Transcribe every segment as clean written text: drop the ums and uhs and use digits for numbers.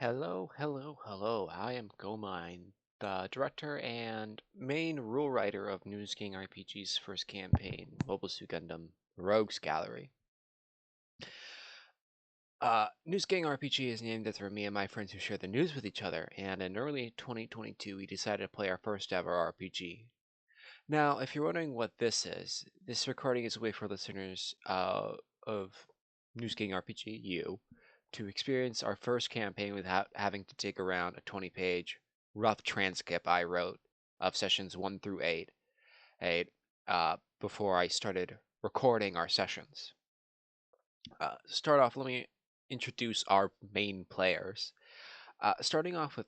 Hello, hello, hello. I am Gomine, the director and main rule writer of News King RPG's first campaign, Mobile Suit Gundam Rogues Gallery. News Gang RPG is named after me and my friends who share the news with each other, and in early 2022 we decided to play our first ever RPG. Now, if you're wondering what this is, this recording is a way for listeners of News King RPG, you, to experience our first campaign without having to dig around a 20-page rough transcript I wrote of sessions 1 through 8 before I started recording our sessions. To start off, let me introduce our main players. Starting off with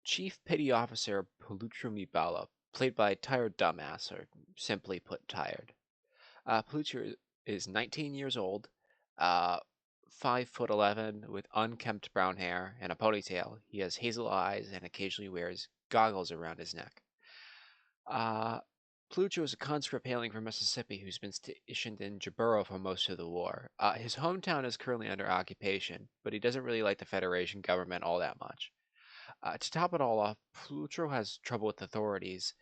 Chief Petty Officer Pelutru Mibala, played by Tired Dumbass, or simply put, Tired. Pelutru is 19 years old, uh, 5'11", with unkempt brown hair and a ponytail. He has hazel eyes and occasionally wears goggles around his neck. Pelutru is a conscript hailing from Mississippi who's been stationed in Jaburo for most of the war. His hometown is currently under occupation, but he doesn't really like the Federation government all that much. To top it all off, Pelutru has trouble with authorities,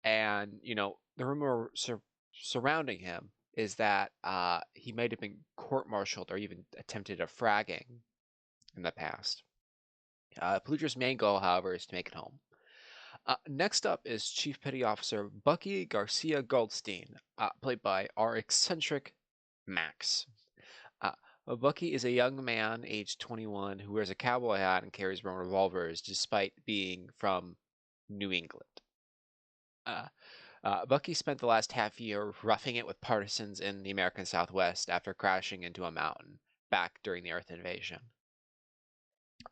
and the rumor surrounding him is that he might have been court-martialed or even attempted a fragging in the past. Pelutru's main goal, however, is to make it home. Next up is Chief Petty Officer Bucky Garcia Goldstein, played by our eccentric Max. Uh, Bucky is a young man, aged 21, who wears a cowboy hat and carries around revolvers despite being from New England. Uh, Bucky spent the last half year roughing it with partisans in the American Southwest after crashing into a mountain back during the Earth invasion.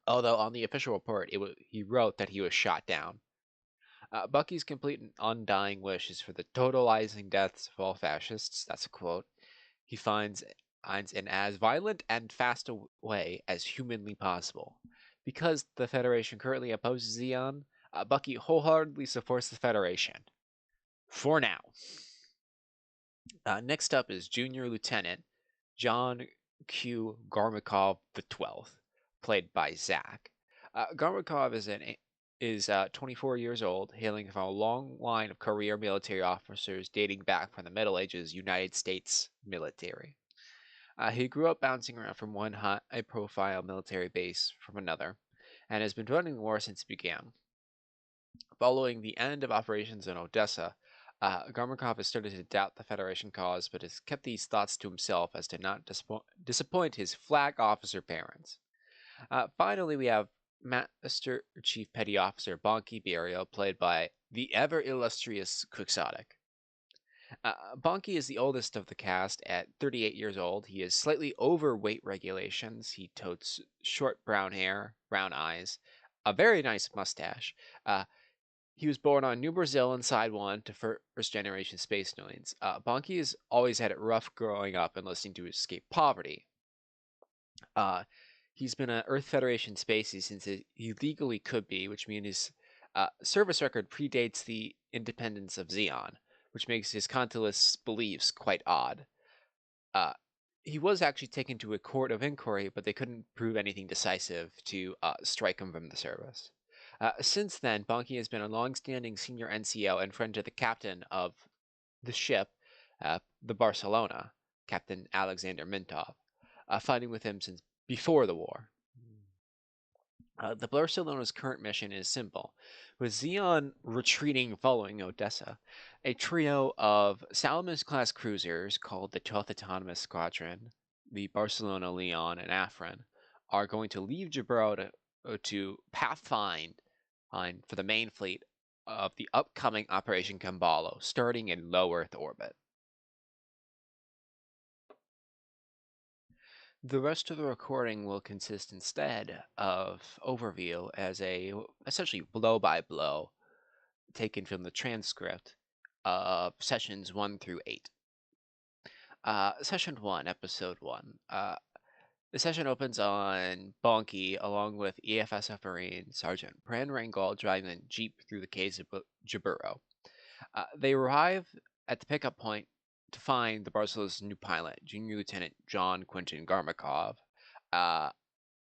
Although on the official report, he wrote that he was shot down. Bucky's complete and undying wish is for the totalizing deaths of all fascists. That's a quote. He finds in as violent and fast a way as humanly possible. Because the Federation currently opposes Zeon, Bucky wholeheartedly supports the Federation. For now. Next up is Junior Lieutenant John Q. Garmakov XII, played by Zach. Garmakov is 24 years old, hailing from a long line of career military officers dating back from the Middle Ages United States military. He grew up bouncing around from one high-profile military base from another, and has been running the war since it began. Following the end of operations in Odessa, Garmakov has started to doubt the Federation cause, but has kept these thoughts to himself as to not disappoint his flag officer parents. Finally, we have Master Chief Petty Officer Bonky Berio, played by the ever-illustrious Quixotic. Bonky is the oldest of the cast at 38 years old. He is slightly over weight regulations. He totes short brown hair, brown eyes, a very nice mustache. He was born on New Brazil and Side 1 to first-generation space noids. Bonky has always had it rough growing up and listening to escape poverty. He's been an Earth Federation spacey since he legally could be, which means his service record predates the independence of Zeon, which makes his conscienceless beliefs quite odd. He was actually taken to a court of inquiry, but they couldn't prove anything decisive to strike him from the service. Since then, Bonky has been a long-standing senior NCO and friend to the captain of the ship, the Barcelona, Captain Alexander Mintov, fighting with him since before the war. The Barcelona's current mission is simple. With Zeon retreating following Odessa, a trio of Salamis-class cruisers called the 12th Autonomous Squadron, the Barcelona, Leon, and Afrin, are going to leave Jaburo to pathfind for the main fleet of the upcoming Operation Kambalo, starting in low Earth orbit. The rest of the recording will consist instead of overview as essentially blow by blow taken from the transcript of sessions 1 through 8. Session 1, Episode 1. The session opens on Bonky along with EFSF Marine Sergeant Pran Rangel driving a jeep through the caves of Jaburo. They arrive at the pickup point to find the Barcelona's new pilot, Junior Lieutenant John Quentin Garmakov,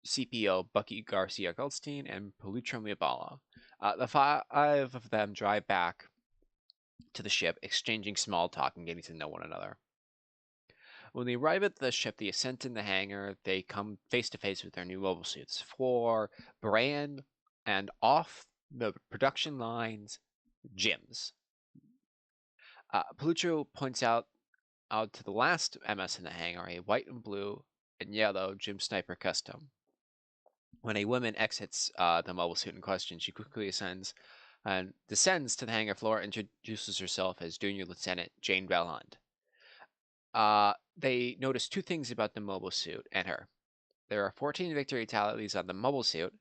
CPO Bucky Garcia Goldstein, and Pelutro Mibala. The five of them drive back to the ship, exchanging small talk and getting to know one another. When they arrive at the ship, they ascend in the hangar. They come face to face with their new mobile suits for brand and off the production lines gyms. Pelutro points out to the last MS in the hangar, a white and blue and yellow Gym Sniper Custom. When a woman exits the mobile suit in question, she quickly ascends and descends to the hangar floor and introduces herself as Junior Lieutenant Jane Bellhunt. They notice two things about the mobile suit and her. There are 14 victory tallies on the mobile suit,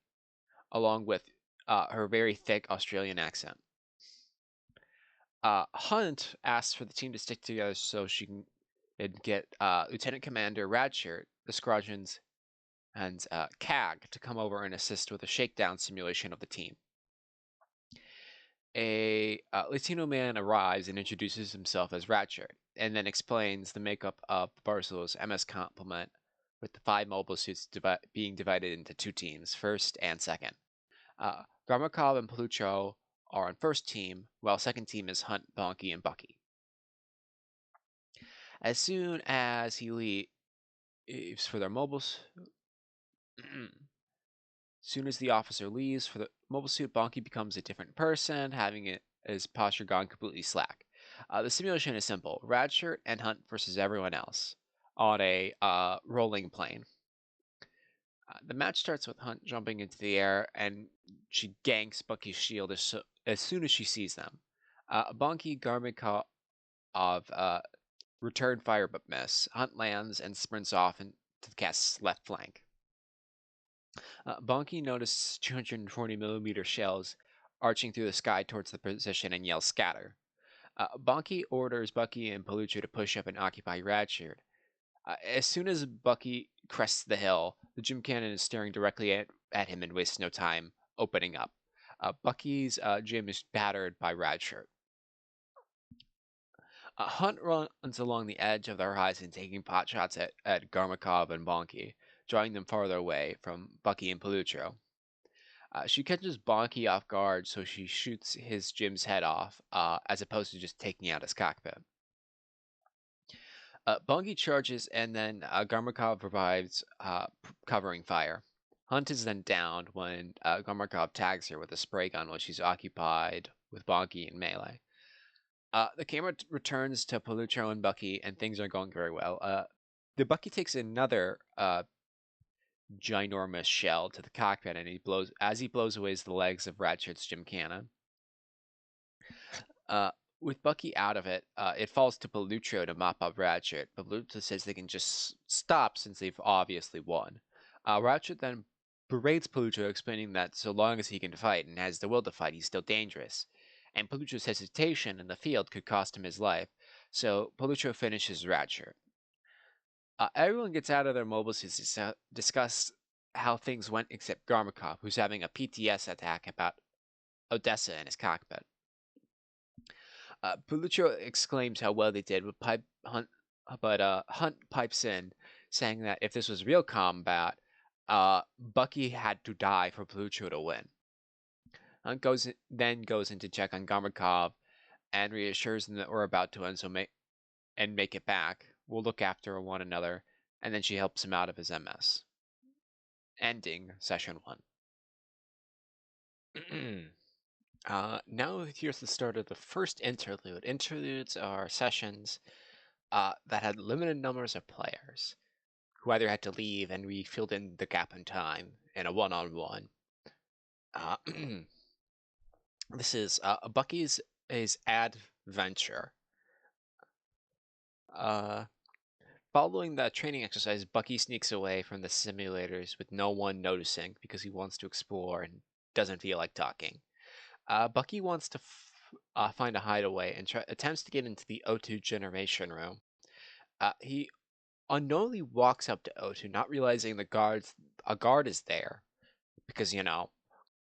along with her very thick Australian accent. Hunt asks for the team to stick together so she can get Lieutenant Commander Radshirt, the squadron's, and CAG to come over and assist with a shakedown simulation of the team. A Latino man arrives and introduces himself as Radshirt, and then explains the makeup of Barcelo's MS complement, with the 5 mobile suits being divided into 2 teams, first and second. Garmakov and Pelutro are on first team, while second team is Hunt, Bonky, and Bucky. As soon as he leaves for their mobiles, soon as the officer leaves for the mobile suit, Bonky becomes a different person, having his posture gone completely slack. The simulation is simple: Radshirt and Hunt versus everyone else on a rolling plane. The match starts with Hunt jumping into the air, and she ganks Bucky's shield as soon as she sees them. Bonky Garmakov return fire but miss. Hunt lands and sprints off into the cast's left flank. Bonky notices 240mm shells arching through the sky towards the position and yells scatter. Bonky orders Bucky and Pelutro to push up and occupy Radshirt. As soon as Bucky crests the hill, the gym cannon is staring directly at him and wastes no time opening up. Bucky's gym is battered by Radshirt. Hunt runs along the edge of the horizon, taking pot shots at Garmakov and Bonky, drawing them farther away from Bucky and Pelutro. She catches Bonky off guard, so she shoots his gym's head off, as opposed to just taking out his cockpit. Bonky charges, and then Garmakov provides covering fire. Hunt is then downed when Garmakov tags her with a spray gun while she's occupied with Bonky in melee. The camera returns to Pelutro and Bucky, and things are going very well. The Bucky takes another ginormous shell to the cockpit, and as he blows away the legs of Radshirt's gym cannon. With Bucky out of it, it falls to Pelutro to mop up Radshirt, but Pelutro says they can just stop since they've obviously won. Radshirt then berates Pelutro, explaining that so long as he can fight and has the will to fight, he's still dangerous. And Pelutro's hesitation in the field could cost him his life, so Pelutro finishes Radshirt. Everyone gets out of their mobile suits to discuss how things went except Garmakov, who's having a PTS attack about Odessa in his cockpit. Pelutro exclaims how well they did, but Hunt pipes in, saying that if this was real combat, Bucky had to die for Pelutro to win. Hunt goes in to check on Garmakov and reassures them that we're about to win, so make it back. We'll look after one another, and then she helps him out of his MS. Ending session 1. Now here's the start of the first interlude. Interludes are sessions that had limited numbers of players who either had to leave and we filled in the gap in time in a one-on-one. This is Bucky's adventure. Following the training exercise, Bucky sneaks away from the simulators with no one noticing because he wants to explore and doesn't feel like talking. Bucky wants to find a hideaway and attempts to get into the O2 generation room. He unknowingly walks up to O2, not realizing a guard is there, because,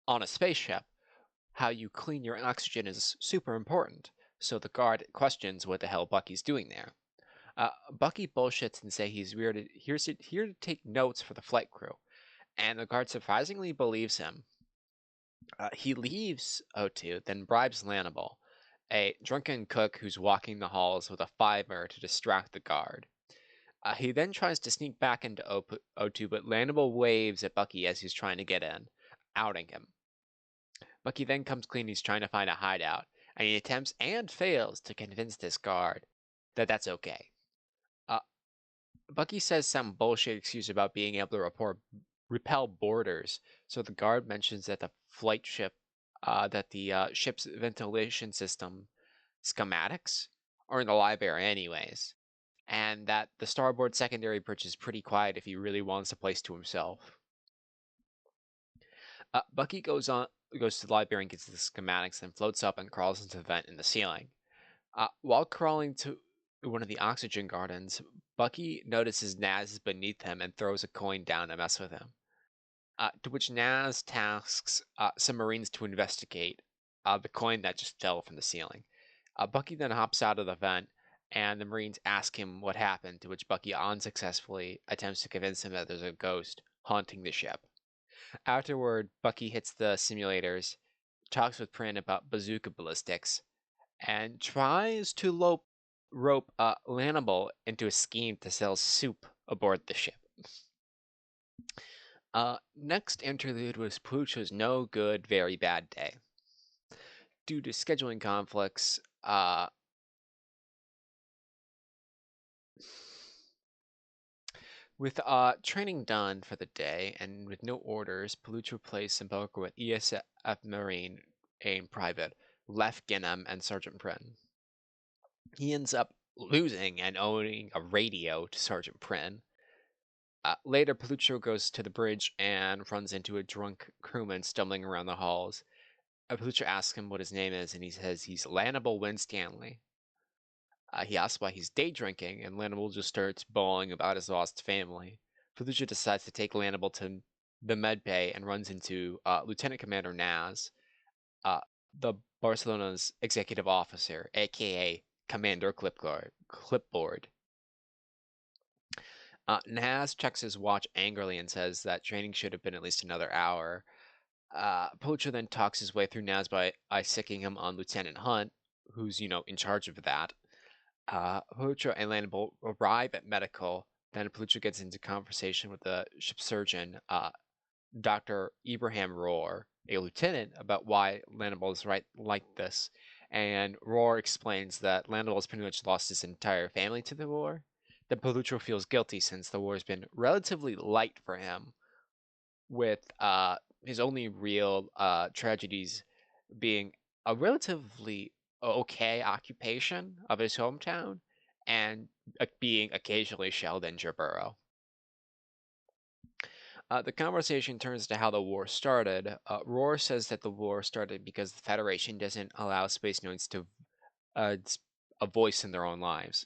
on a spaceship, how you clean your oxygen is super important. So the guard questions what the hell Bucky's doing there. Bucky bullshits and say he's here to take notes for the flight crew, and the guard surprisingly believes him. He leaves O2, then bribes Lannibal, a drunken cook who's walking the halls with a fiver to distract the guard. He then tries to sneak back into O2, but Lannibal waves at Bucky as he's trying to get in, outing him. Bucky then comes clean he's trying to find a hideout, and he attempts and fails to convince this guard that that's okay. Uh, Bucky says some bullshit excuse about being able to repel boarders, so the guard mentions that the ship's ventilation system schematics are in the library anyways, and that the starboard secondary bridge is pretty quiet if he really wants a place to himself. Bucky goes to the library and gets the schematics, then floats up and crawls into the vent in the ceiling. While crawling to one of the oxygen gardens, Bucky notices Naz is beneath him and throws a coin down to mess with him. To which Naz tasks some Marines to investigate the coin that just fell from the ceiling. Bucky then hops out of the vent, and the Marines ask him what happened, to which Bucky unsuccessfully attempts to convince him that there's a ghost haunting the ship. Afterward, Bucky hits the simulators, talks with Prin about bazooka ballistics, and tries to rope Lannibal into a scheme to sell soup aboard the ship. Next interlude was Pooch's no good, very bad day. Due to scheduling conflicts, with training done for the day and with no orders, Palucho plays some poker with ESF Marine aim private, Lef Ginham, and Sergeant Prin. He ends up losing and owning a radio to Sergeant Prin. Later, Palucho goes to the bridge and runs into a drunk crewman stumbling around the halls. Palucho asks him what his name is, and he says he's Lannibal Winstanley. He asks why he's day drinking, and Lannibal just starts bawling about his lost family. Palucho decides to take Lannibal to the med bay and runs into Lieutenant Commander Naz, the Barcelona's executive officer, aka Commander Clipboard. Naz checks his watch angrily and says that training should have been at least another hour. Poacher then talks his way through Naz by sicking him on Lieutenant Hunt, who's, in charge of that. Poacher and Lannibal arrive at medical. Then Poacher gets into conversation with the ship surgeon, Dr. Ibrahim Rohr, a lieutenant, about why Lannibal is right like this. And Rohr explains that Lannibal has pretty much lost his entire family to the war. That Palucho feels guilty since the war has been relatively light for him, with his only real tragedies being a relatively okay occupation of his hometown and being occasionally shelled in Jaburo. The conversation turns to how the war started. Rohr says that the war started because the Federation doesn't allow space nodes to a voice in their own lives.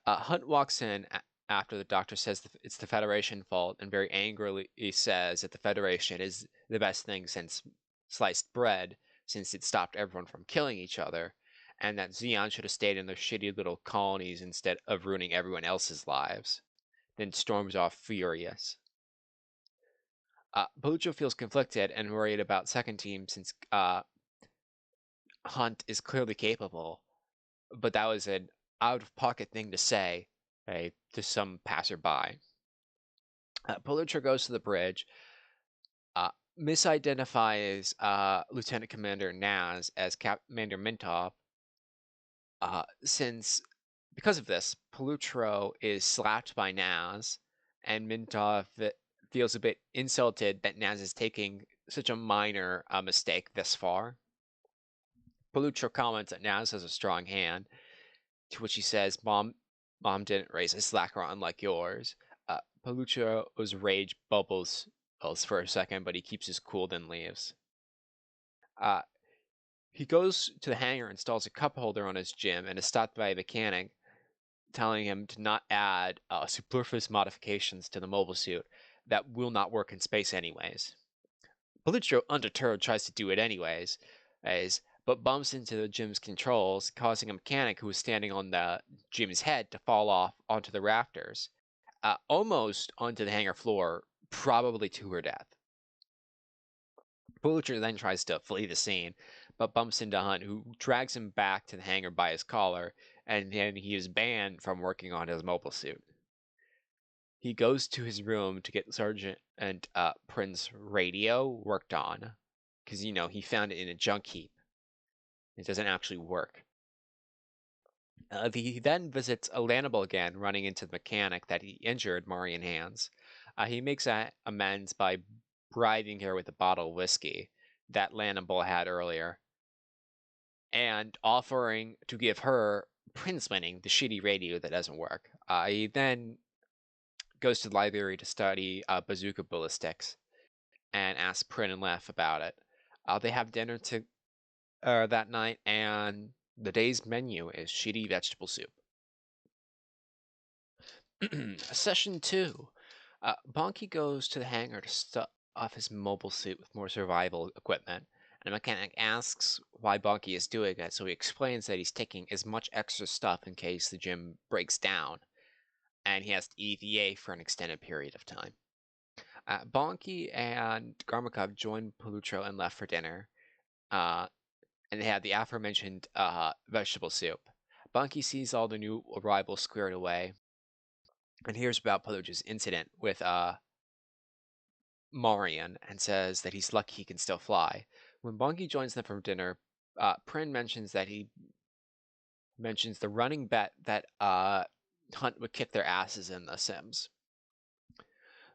Hunt walks in after the doctor says it's the Federation fault and very angrily says that the Federation is the best thing since sliced bread, since it stopped everyone from killing each other, and that Xeon should have stayed in their shitty little colonies instead of ruining everyone else's lives. Then storms off furious. Palucho feels conflicted and worried about second team since Hunt is clearly capable, but that was an out-of-pocket thing to say to some passerby. Palucho goes to the bridge, misidentifies Lieutenant Commander Naz as Commander Mintov, since because of this, Palucho is slapped by Naz, and Mintov feels a bit insulted that Naz is taking such a minor mistake this far. Palucho comments that Naz has a strong hand, to which he says, Mom didn't raise a slacker unlike yours. Palucho's rage bubbles for a second, but he keeps his cool, then leaves. He goes to the hangar, installs a cup holder on his gym, and is stopped by a mechanic telling him to not add superfluous modifications to the mobile suit that will not work in space anyways. Palucho, undeterred, tries to do it anyways, but bumps into the gym's controls, causing a mechanic who is standing on the gym's head to fall off onto the rafters, almost onto the hangar floor probably to her death. Pulitzer then tries to flee the scene, but bumps into Hunt, who drags him back to the hangar by his collar, and then he is banned from working on his mobile suit. He goes to his room to get Sergeant and Prince's radio worked on, because he found it in a junk heap. It doesn't actually work. He then visits Alanable again, running into the mechanic that he injured Marion Hands. He makes amends by bribing her with a bottle of whiskey that Lanable had earlier, and offering to give her Prince winning the shitty radio that doesn't work. He then goes to the library to study bazooka ballistics and asks Prin and Lef about it. They have dinner that night, and the day's menu is shitty vegetable soup. Session 2. Bonky goes to the hangar to stuff off his mobile suit with more survival equipment, and the mechanic asks why Bonky is doing it, so he explains that he's taking as much extra stuff in case the gym breaks down, and he has to EVA for an extended period of time. Bonky and Garmakov join Palutro and left for dinner, and they had the aforementioned vegetable soup. Bonky sees all the new arrivals squared away, and hears about Palutro's incident with Marion, and says that he's lucky he can still fly. When Bonky joins them for dinner, Prin mentions the running bet that Hunt would kick their asses in The Sims.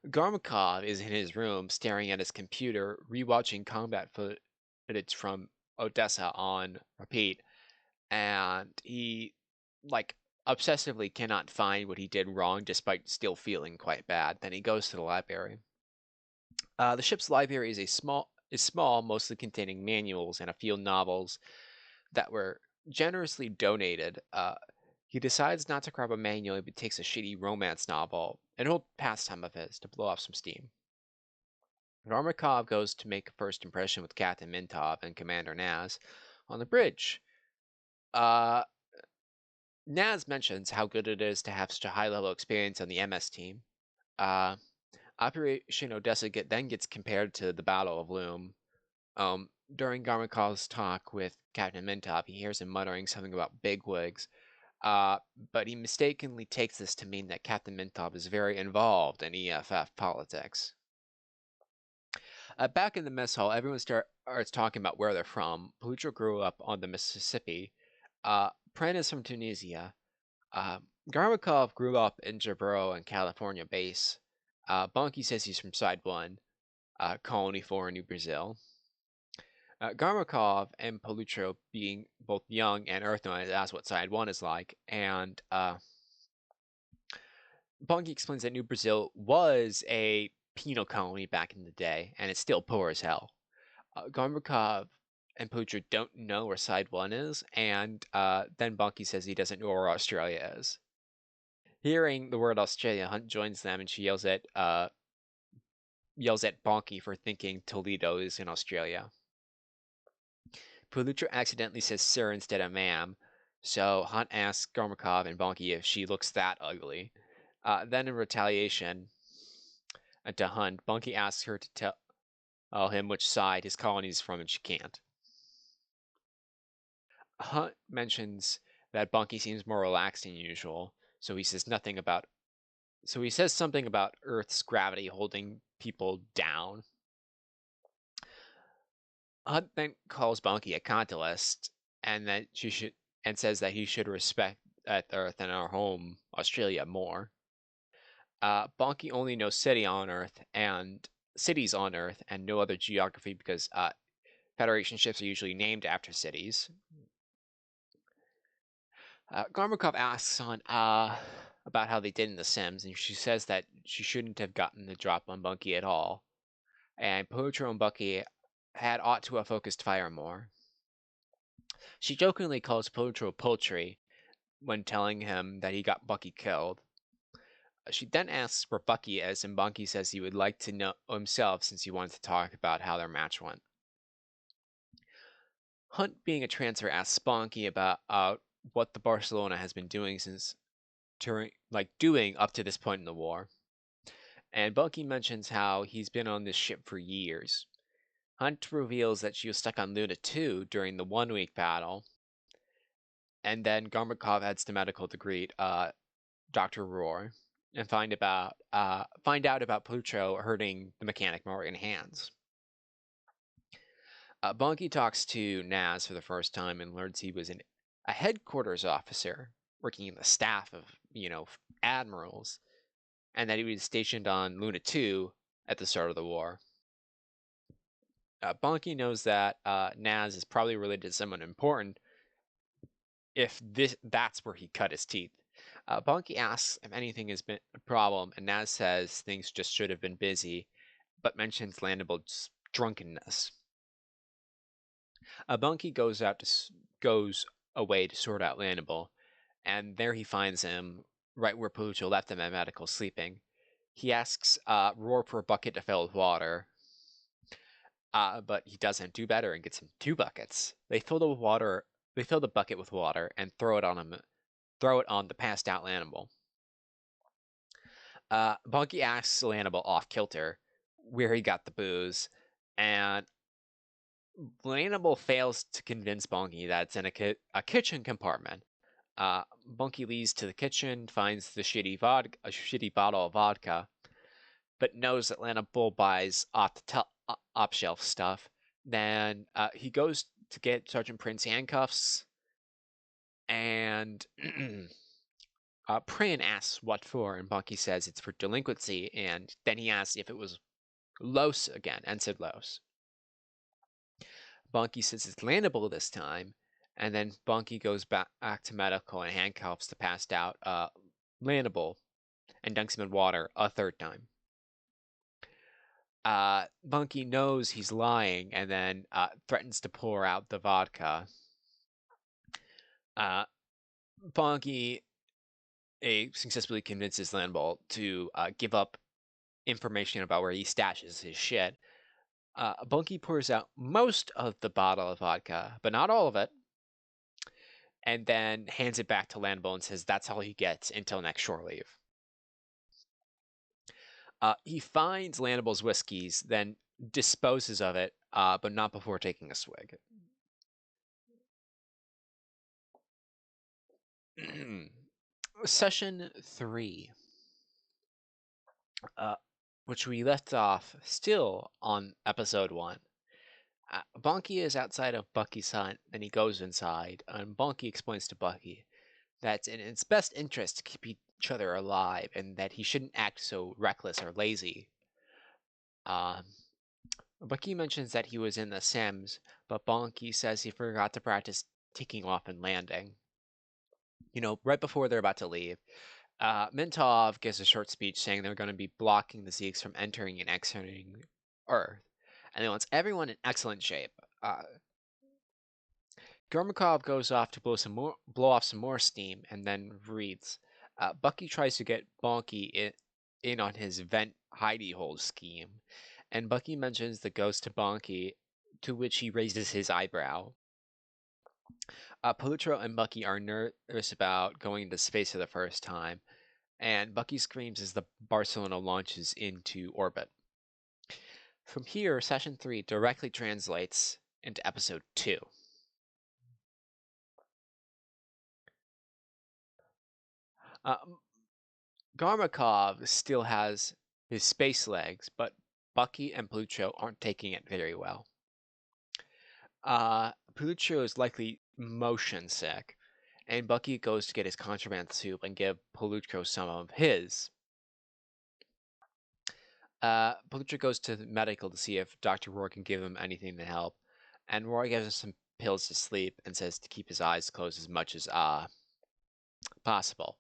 Garmakov is in his room staring at his computer, rewatching combat footage from Odessa on repeat, and he obsessively cannot find what he did wrong despite still feeling quite bad. Then he goes to the library. The ship's library is small, mostly containing manuals and a few novels that were generously donated. He decides not to grab a manual, but takes a shitty romance novel, an old pastime of his, to blow off some steam. Varmakov goes to make a first impression with Captain Mintov and Commander Naz on the bridge. Naz mentions how good it is to have such a high-level experience on the MS team. Operation Odessa then gets compared to the Battle of Loom. During Garmakov's talk with Captain Mintov, he hears him muttering something about bigwigs, but he mistakenly takes this to mean that Captain Mintov is very involved in EFF politics. Back in the mess hall, everyone starts talking about where they're from. Palutro grew up on the Mississippi. Pren is from Tunisia. Garmakov grew up in Jaburo and California base. Bonky says he's from Side 1, Colony 4 in New Brazil. Garmakov and Palutro, being both young and Earthnoid, ask what Side 1 is like, and Bonky explains that New Brazil was a penal colony back in the day, and it's still poor as hell. Garmakov and Palutro don't know where Side 1 is, and then Bonky says he doesn't know where Australia is. Hearing the word Australia, Hunt joins them, and she yells at Bonky for thinking Toledo is in Australia. Palutro accidentally says sir instead of ma'am, so Hunt asks Garmakov and Bonky if she looks that ugly. Then in retaliation to Hunt, Bonky asks her to tell him which side his colony is from, and she can't. Hunt mentions that Bonky seems more relaxed than usual, so he says something about Earth's gravity holding people down. Hunt then calls Bonky a continentalist, and says that he should respect Earth and our home, Australia, more. Bonky only knows cities on Earth and no other geography because Federation ships are usually named after cities. Garmakov asks on about how they did in The Sims, and she says that she shouldn't have gotten the drop on Bonky at all, and Palutro and Bonky ought to have focused fire more. She jokingly calls Palutro poultry when telling him that he got Bonky killed. She then asks where Bonky is, and Bonky says he would like to know himself since he wanted to talk about how their match went. Hunt, being a transfer, asks Bonky about what the Barcelona has been doing doing up to this point in the war. And Bunky mentions how he's been on this ship for years. Hunt reveals that she was stuck on Luna 2 during the 1 week battle, and then Garmakov heads to medical to greet Dr. Roar and find out about Pluto hurting the mechanic Morgan Hands. Bunky talks to Naz for the first time and learns he was a headquarters officer working in the staff of, admirals, and that he was stationed on Luna 2 at the start of the war. Bunky knows that Naz is probably related to someone important if that's where he cut his teeth. Bunky asks if anything has been a problem, and Naz says things just should have been busy, but mentions Landable's drunkenness. Bunky goes away to sort out Landable, and there he finds him right where Pluto left him at medical sleeping. He asks Roar for a bucket to fill with water, but he doesn't do better and gets him 2 buckets. They fill the bucket with water and throw it on the passed out Lanimal. Bunky asks Lanimal off kilter where he got the booze, and Lanimal fails to convince Bunky that it's in a kitchen compartment. Bunky leads to the kitchen, finds a shitty bottle of vodka, but knows that Lanimal buys off shelf stuff. Then he goes to get Sergeant Prince handcuffs, and Prin asks what for, and Bunky says it's for delinquency, and then he asks if it was Los again, and said Los. Bunky says it's Landable this time, and then Bunky goes back to medical and handcuffs the passed out Landable and dunks him in water a third time. Bunky knows he's lying and then threatens to pour out the vodka. Bunky successfully convinces Landable to give up information about where he stashes his shit. Bunky pours out most of the bottle of vodka, but not all of it, and then hands it back to Landable and says that's all he gets until next shore leave. He finds Landable's whiskeys, then disposes of it, but not before taking a swig. Session 3, which we left off still on episode 1. Bunky is outside of Bucky's hut, then he goes inside, and Bunky explains to Bucky that it's in its best interest to keep each other alive, and that he shouldn't act so reckless or lazy. Bucky mentions that he was in the Sims, but Bunky says he forgot to practice taking off and landing. Right before they're about to leave, Mintov gives a short speech saying they're going to be blocking the Zeeks from entering and exiting Earth, and he wants everyone in excellent shape. Gormakov goes off to blow off some more steam, and then breathes. Bucky tries to get Bonky in on his vent hidey hole scheme, and Bucky mentions the ghost to Bonky, to which he raises his eyebrow. Palutro and Bucky are nervous about going into space for the first time, and Bucky screams as the Barcelona launches into orbit. From here, Session 3 directly translates into Episode 2. Garmakov still has his space legs, but Bucky and Pluto aren't taking it very well. Pluto is likely motion sick, and Bucky goes to get his contraband soup and give Pluto some of his. Pluto goes to the medical to see if Dr. Roy can give him anything to help, and Roy gives him some pills to sleep and says to keep his eyes closed as much as possible.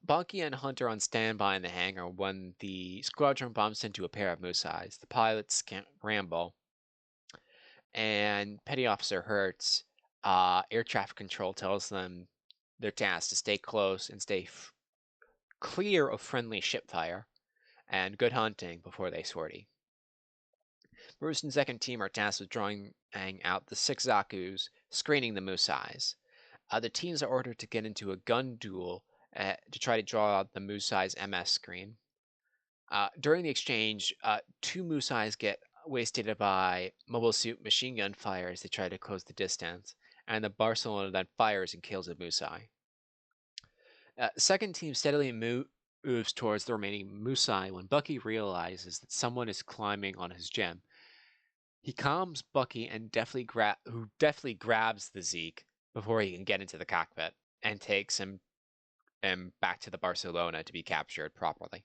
Bunky and Hunt are on standby in the hangar when the squadron bumps into a pair of moose eyes. The pilots can't ramble, and Petty Officer Hertz, air traffic control tells them their task to stay close and stay clear of friendly ship fire, and good hunting before they sortie. Bruce and second team are tasked with drawing out the 6 Zakus, screening the moose eyes. The teams are ordered to get into a gun duel to try to draw out the moose eyes MS screen. During the exchange, two Musais get wasted by mobile suit machine gun fire as they try to close the distance, and the Barcelona then fires and kills a Musai. Second team steadily moves towards the remaining Musai when Bucky realizes that someone is climbing on his gem. He calms Bucky and who deftly grabs the Zeke before he can get into the cockpit and takes him back to the Barcelona to be captured properly.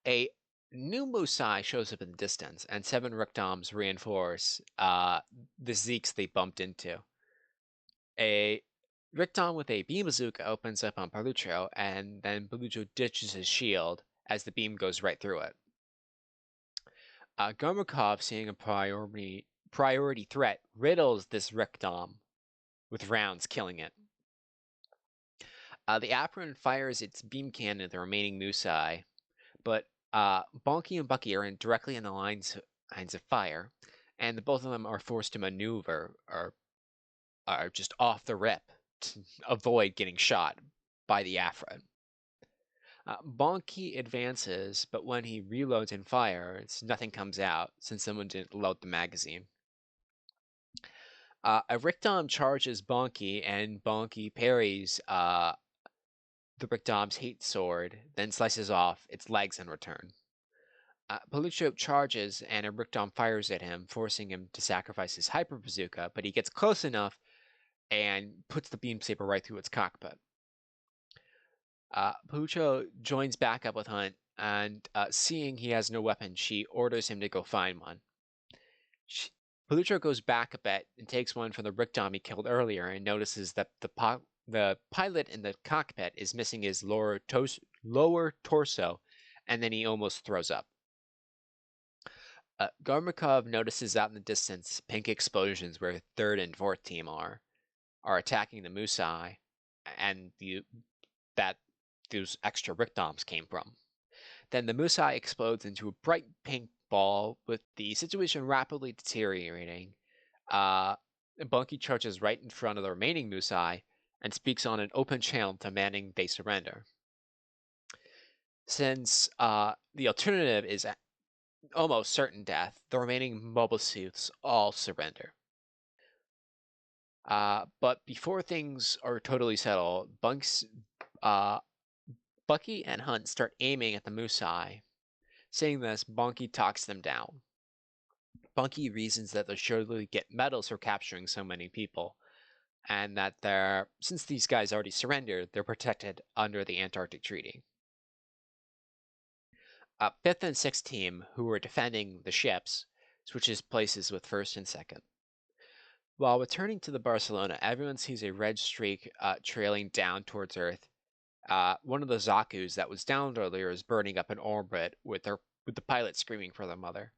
A new Musai shows up in the distance, and seven Rictoms reinforce the Zeeks they bumped into. A Rictom with a beam bazooka opens up on Palucho, and then Palucho ditches his shield as the beam goes right through it. Gormakov, seeing a priority threat, riddles this Rictom with rounds, killing it. The Apron fires its beam cannon at the remaining Musai, but Bonky and Bucky are directly in the lines of fire, and the both of them are forced to maneuver or are just off the rip to avoid getting shot by the Afra. Bonky advances, but when he reloads and fires, nothing comes out since someone didn't load the magazine. A Rictom charges Bonky, and Bonky parries the Rictom's heat sword, then slices off its legs in return. Palucho charges, and a Rictom fires at him, forcing him to sacrifice his hyper bazooka, but he gets close enough and puts the beam saber right through its cockpit. Palucho joins back up with Hunt, and seeing he has no weapon, she orders him to go find one. Palucho goes back a bit and takes one from the Rictom he killed earlier, and notices that the pilot in the cockpit is missing his lower torso, and then he almost throws up. Gormakov notices out in the distance pink explosions where third and fourth team are attacking the Musai, and that those extra Rictoms came from. Then the Musai explodes into a bright pink ball, with the situation rapidly deteriorating. Bunky charges right in front of the remaining Musai and speaks on an open channel demanding they surrender. Since the alternative is almost certain death, the remaining mobile suits all surrender. But before things are totally settled, Bucky and Hunt start aiming at the Musai. Seeing this, Bonky talks them down. Bunky reasons that they'll surely get medals for capturing so many people, and that since these guys already surrendered, they're protected under the Antarctic Treaty. Fifth and sixth team, who were defending the ships, switches places with first and second. While returning to the Barcelona, everyone sees a red streak trailing down towards Earth. One of the Zakus that was downed earlier is burning up in orbit with the pilot screaming for their mother.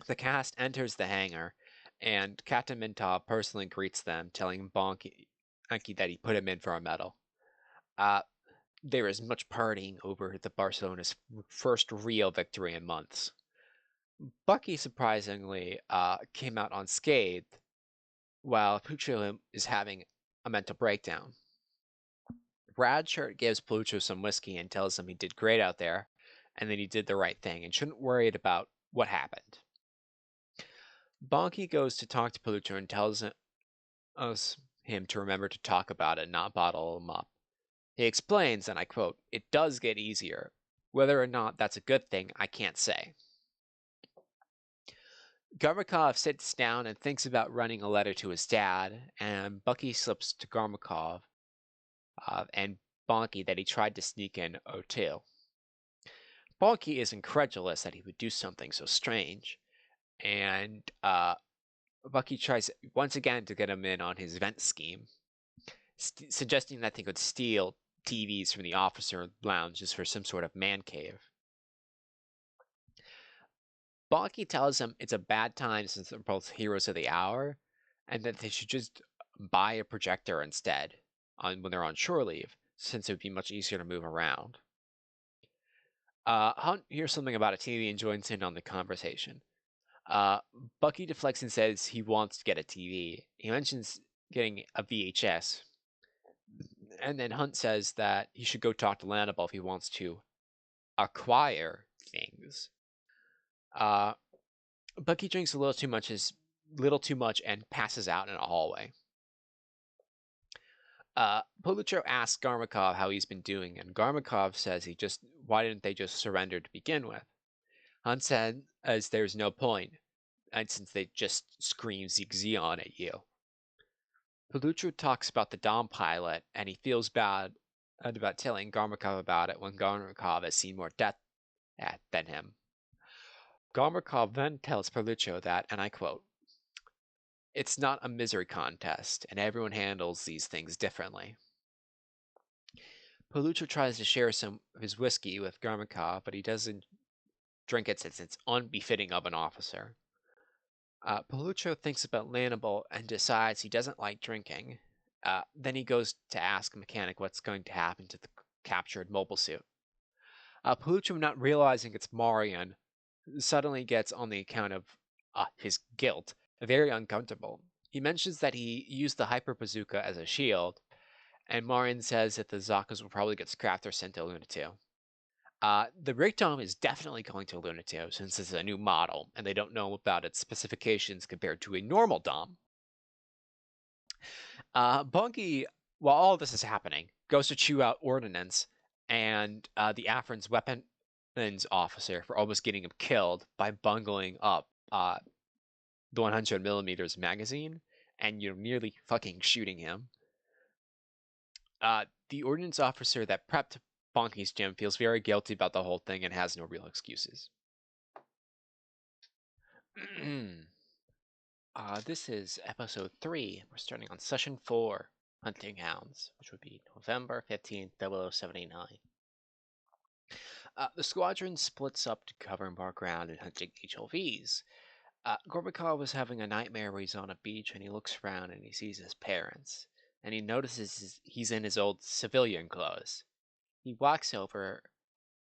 The cast enters the hangar, and Captain Mintov personally greets them, telling Bonky that he put him in for a medal. There is much partying over the Barcelona's first real victory in months. Bucky surprisingly came out unscathed, while Puccio is having a mental breakdown. Bradshirt gives Palucho some whiskey and tells him he did great out there, and that he did the right thing and shouldn't worry about what happened. Bonky goes to talk to Palucho and tells him to remember to talk about it, not bottle him up. He explains, and I quote, "It does get easier. Whether or not that's a good thing, I can't say." Garmakov sits down and thinks about running a letter to his dad, and Bucky slips to Garmakov and Bonky that he tried to sneak in O2. Bonky is incredulous that he would do something so strange, and Bucky tries once again to get him in on his vent scheme, suggesting that they could steal TVs from the officer lounges for some sort of man cave. Bonky tells him it's a bad time since they're both heroes of the hour, and that they should just buy a projector instead when they're on shore leave, since it would be much easier to move around. Hunt hears something about a TV and joins in on the conversation. Bucky deflects and says he wants to get a TV. He mentions getting a VHS. And then Hunt says that he should go talk to Lannibal if he wants to acquire things. Uh, Bucky drinks little too much and passes out in a hallway. Polucho asks Garmakov how he's been doing, and Garmakov says why didn't they just surrender to begin with? Hunt said, as there's no point, and since they just scream Zigzion at you. Polucho talks about the Dom pilot, and he feels bad about telling Garmakov about it when Garmakov has seen more death than him. Garmakov then tells Polucho that, and I quote, "It's not a misery contest, and everyone handles these things differently." Polucho tries to share some of his whiskey with Garmakov, but he doesn't drink it since it's unbefitting of an officer. Polucho thinks about Lannibal and decides he doesn't like drinking. Then he goes to ask a mechanic what's going to happen to the captured mobile suit. Polucho, not realizing it's Marion, suddenly gets, on the account of his guilt, very uncomfortable. He mentions that he used the hyper bazooka as a shield, and Marion says that the Zakas will probably get scrapped or sent to Luna 2. The Rig Dome is definitely going to Luna 2 since it's a new model, and they don't know about its specifications compared to a normal Dom. Bungie, while all this is happening, goes to chew out ordnance and the Afrin's weapons officer for almost getting him killed by bungling up the 100mm magazine and nearly fucking shooting him. The ordnance officer that prepped Bonky's gym feels very guilty about the whole thing and has no real excuses. This is episode 3. We're starting on session 4, Hunting Hounds, which would be November 15th, 0079. The squadron splits up to cover more ground and hunting HLVs. Gorbakov was having a nightmare where he's on a beach and he looks around and he sees his parents. And he notices he's in his old civilian clothes. He walks over,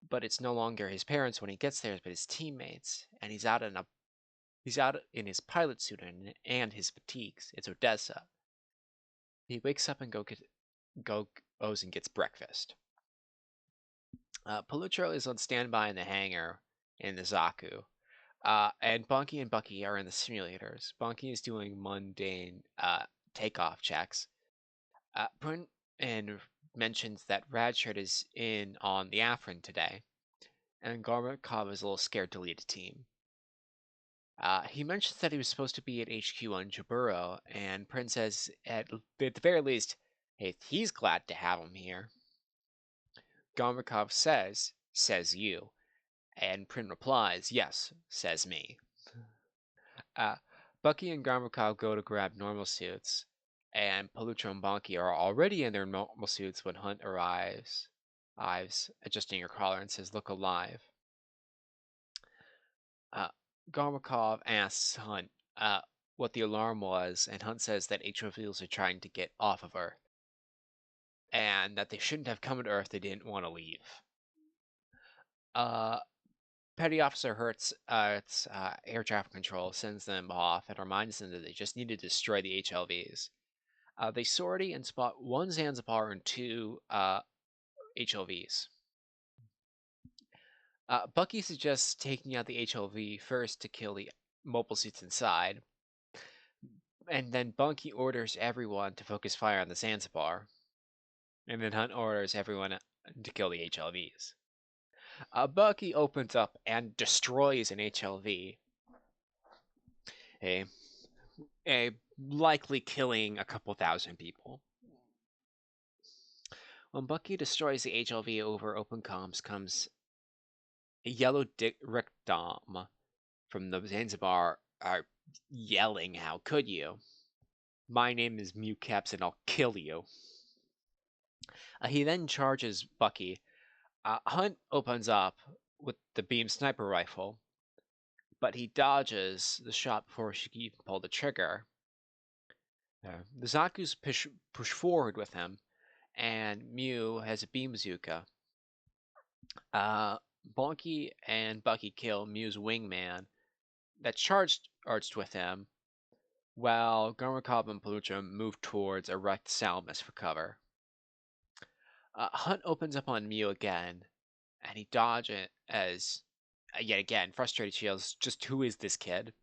but it's no longer his parents when he gets there, but his teammates. And he's out in his pilot suit and his fatigues. It's Odessa. He wakes up and goes and gets breakfast. Polucho is on standby in the hangar in the Zaku. And Bonky and Bucky are in the simulators. Bonky is doing mundane takeoff checks. Print and mentions that Radshirt is in on the Afrin today, and Gormakov is a little scared to lead a team. He mentions that he was supposed to be at HQ on Jaburo, and Prince says, at the very least, hey, he's glad to have him here. Gormakov says you, and Prin replies, yes, says me. Bucky and Gormakov go to grab normal suits, and Polucho and Bonky are already in their normal suits when Hunt arrives, adjusting your collar, and says, look alive. Gormakov asks Hunt what the alarm was, and Hunt says that HOVs are trying to get off of Earth, and that they shouldn't have come to Earth, they didn't want to leave. Petty Officer Hertz, air traffic control, sends them off and reminds them that they just need to destroy the HLVs. They sortie and spot one Zanzibar and 2 HLVs. Bucky suggests taking out the HLV first to kill the mobile suits inside, and then Bunky orders everyone to focus fire on the Zanzibar, and then Hunt orders everyone to kill the HLVs. Bucky opens up and destroys an HLV, likely killing a couple thousand people. When Bucky destroys the HLV over open comms comes a yellow Rick Dom from the Zanzibar yelling, how could you? My name is Mew Caps and I'll kill you. He then charges Bucky. Hunt opens up with the beam sniper rifle, but he dodges the shot before she can even pull the trigger. The Zaku's push forward with him, and Mew has a beam bazooka. Bonky and Bucky kill Mew's wingman that charged with him, while Garmakov and Polucho move towards a wrecked Salamis for cover. Hunt opens up on Mew again, and he dodges it as, yet again, frustrated. She yells, "Just who is this kid?"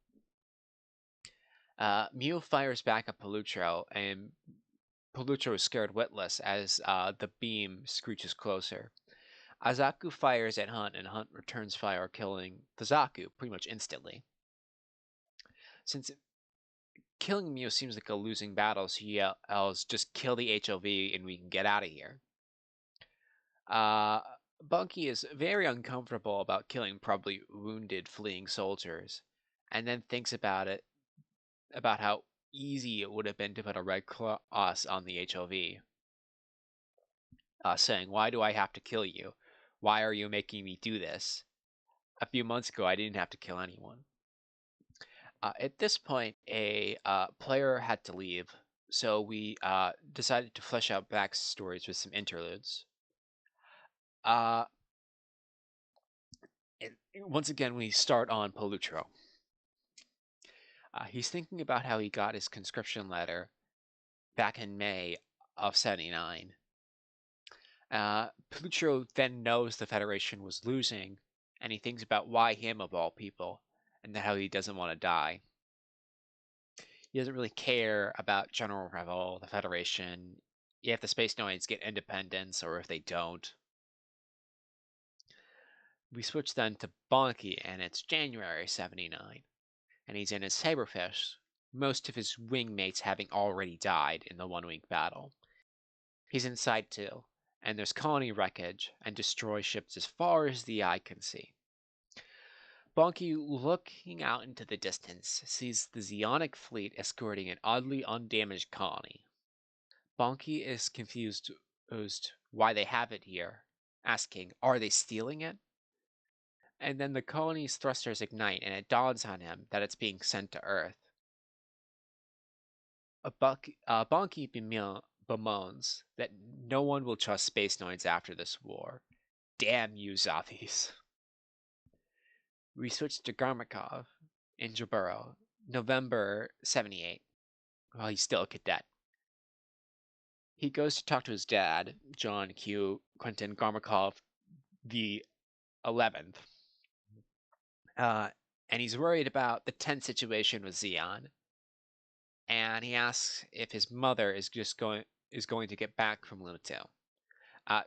Mew fires back at Palutro, and Palutro is scared witless as the beam screeches closer. Azaku fires at Hunt, and Hunt returns fire, killing the Zaku pretty much instantly. Since killing Mew seems like a losing battle, so he yells, "Just kill the HOV and we can get out of here." Uh, Bunky is very uncomfortable about killing probably wounded fleeing soldiers, and then thinks about how easy it would have been to put a red cross on the HOV, saying, "Why do I have to kill you? Why are you making me do this? A few months ago, I didn't have to kill anyone." At this point, a player had to leave, so we decided to flesh out backstories with some interludes. Uh, Once again, we start on Polutro. He's thinking about how he got his conscription letter back in May of '79. Polutro then knows the Federation was losing, and he thinks about why him of all people, and how he doesn't want to die. He doesn't really care about General Revel, the Federation, if the Space Marines get independence or if they don't. We switch then to Bonky, and it's January '79, and he's in his Saberfish, most of his wingmates having already died in the 1 week battle. He's inside too, and there's colony wreckage and destroy ships as far as the eye can see. Bonky, looking out into the distance, sees the Zeonic fleet escorting an oddly undamaged colony. Bonky is confused as to why they have it here, asking, "Are they stealing it?" And then the colony's thrusters ignite, and it dawns on him that it's being sent to Earth. Bonky bemoans that no one will trust space noids after this war. Damn you, Zothies. We switch to Garmakov in Jaburo, November '78, while he's still a cadet. He goes to talk to his dad, John Q. Quentin Garmakov the 11th, and he's worried about the tense situation with Xeon. And he asks if his mother is going to get back from Luna 2.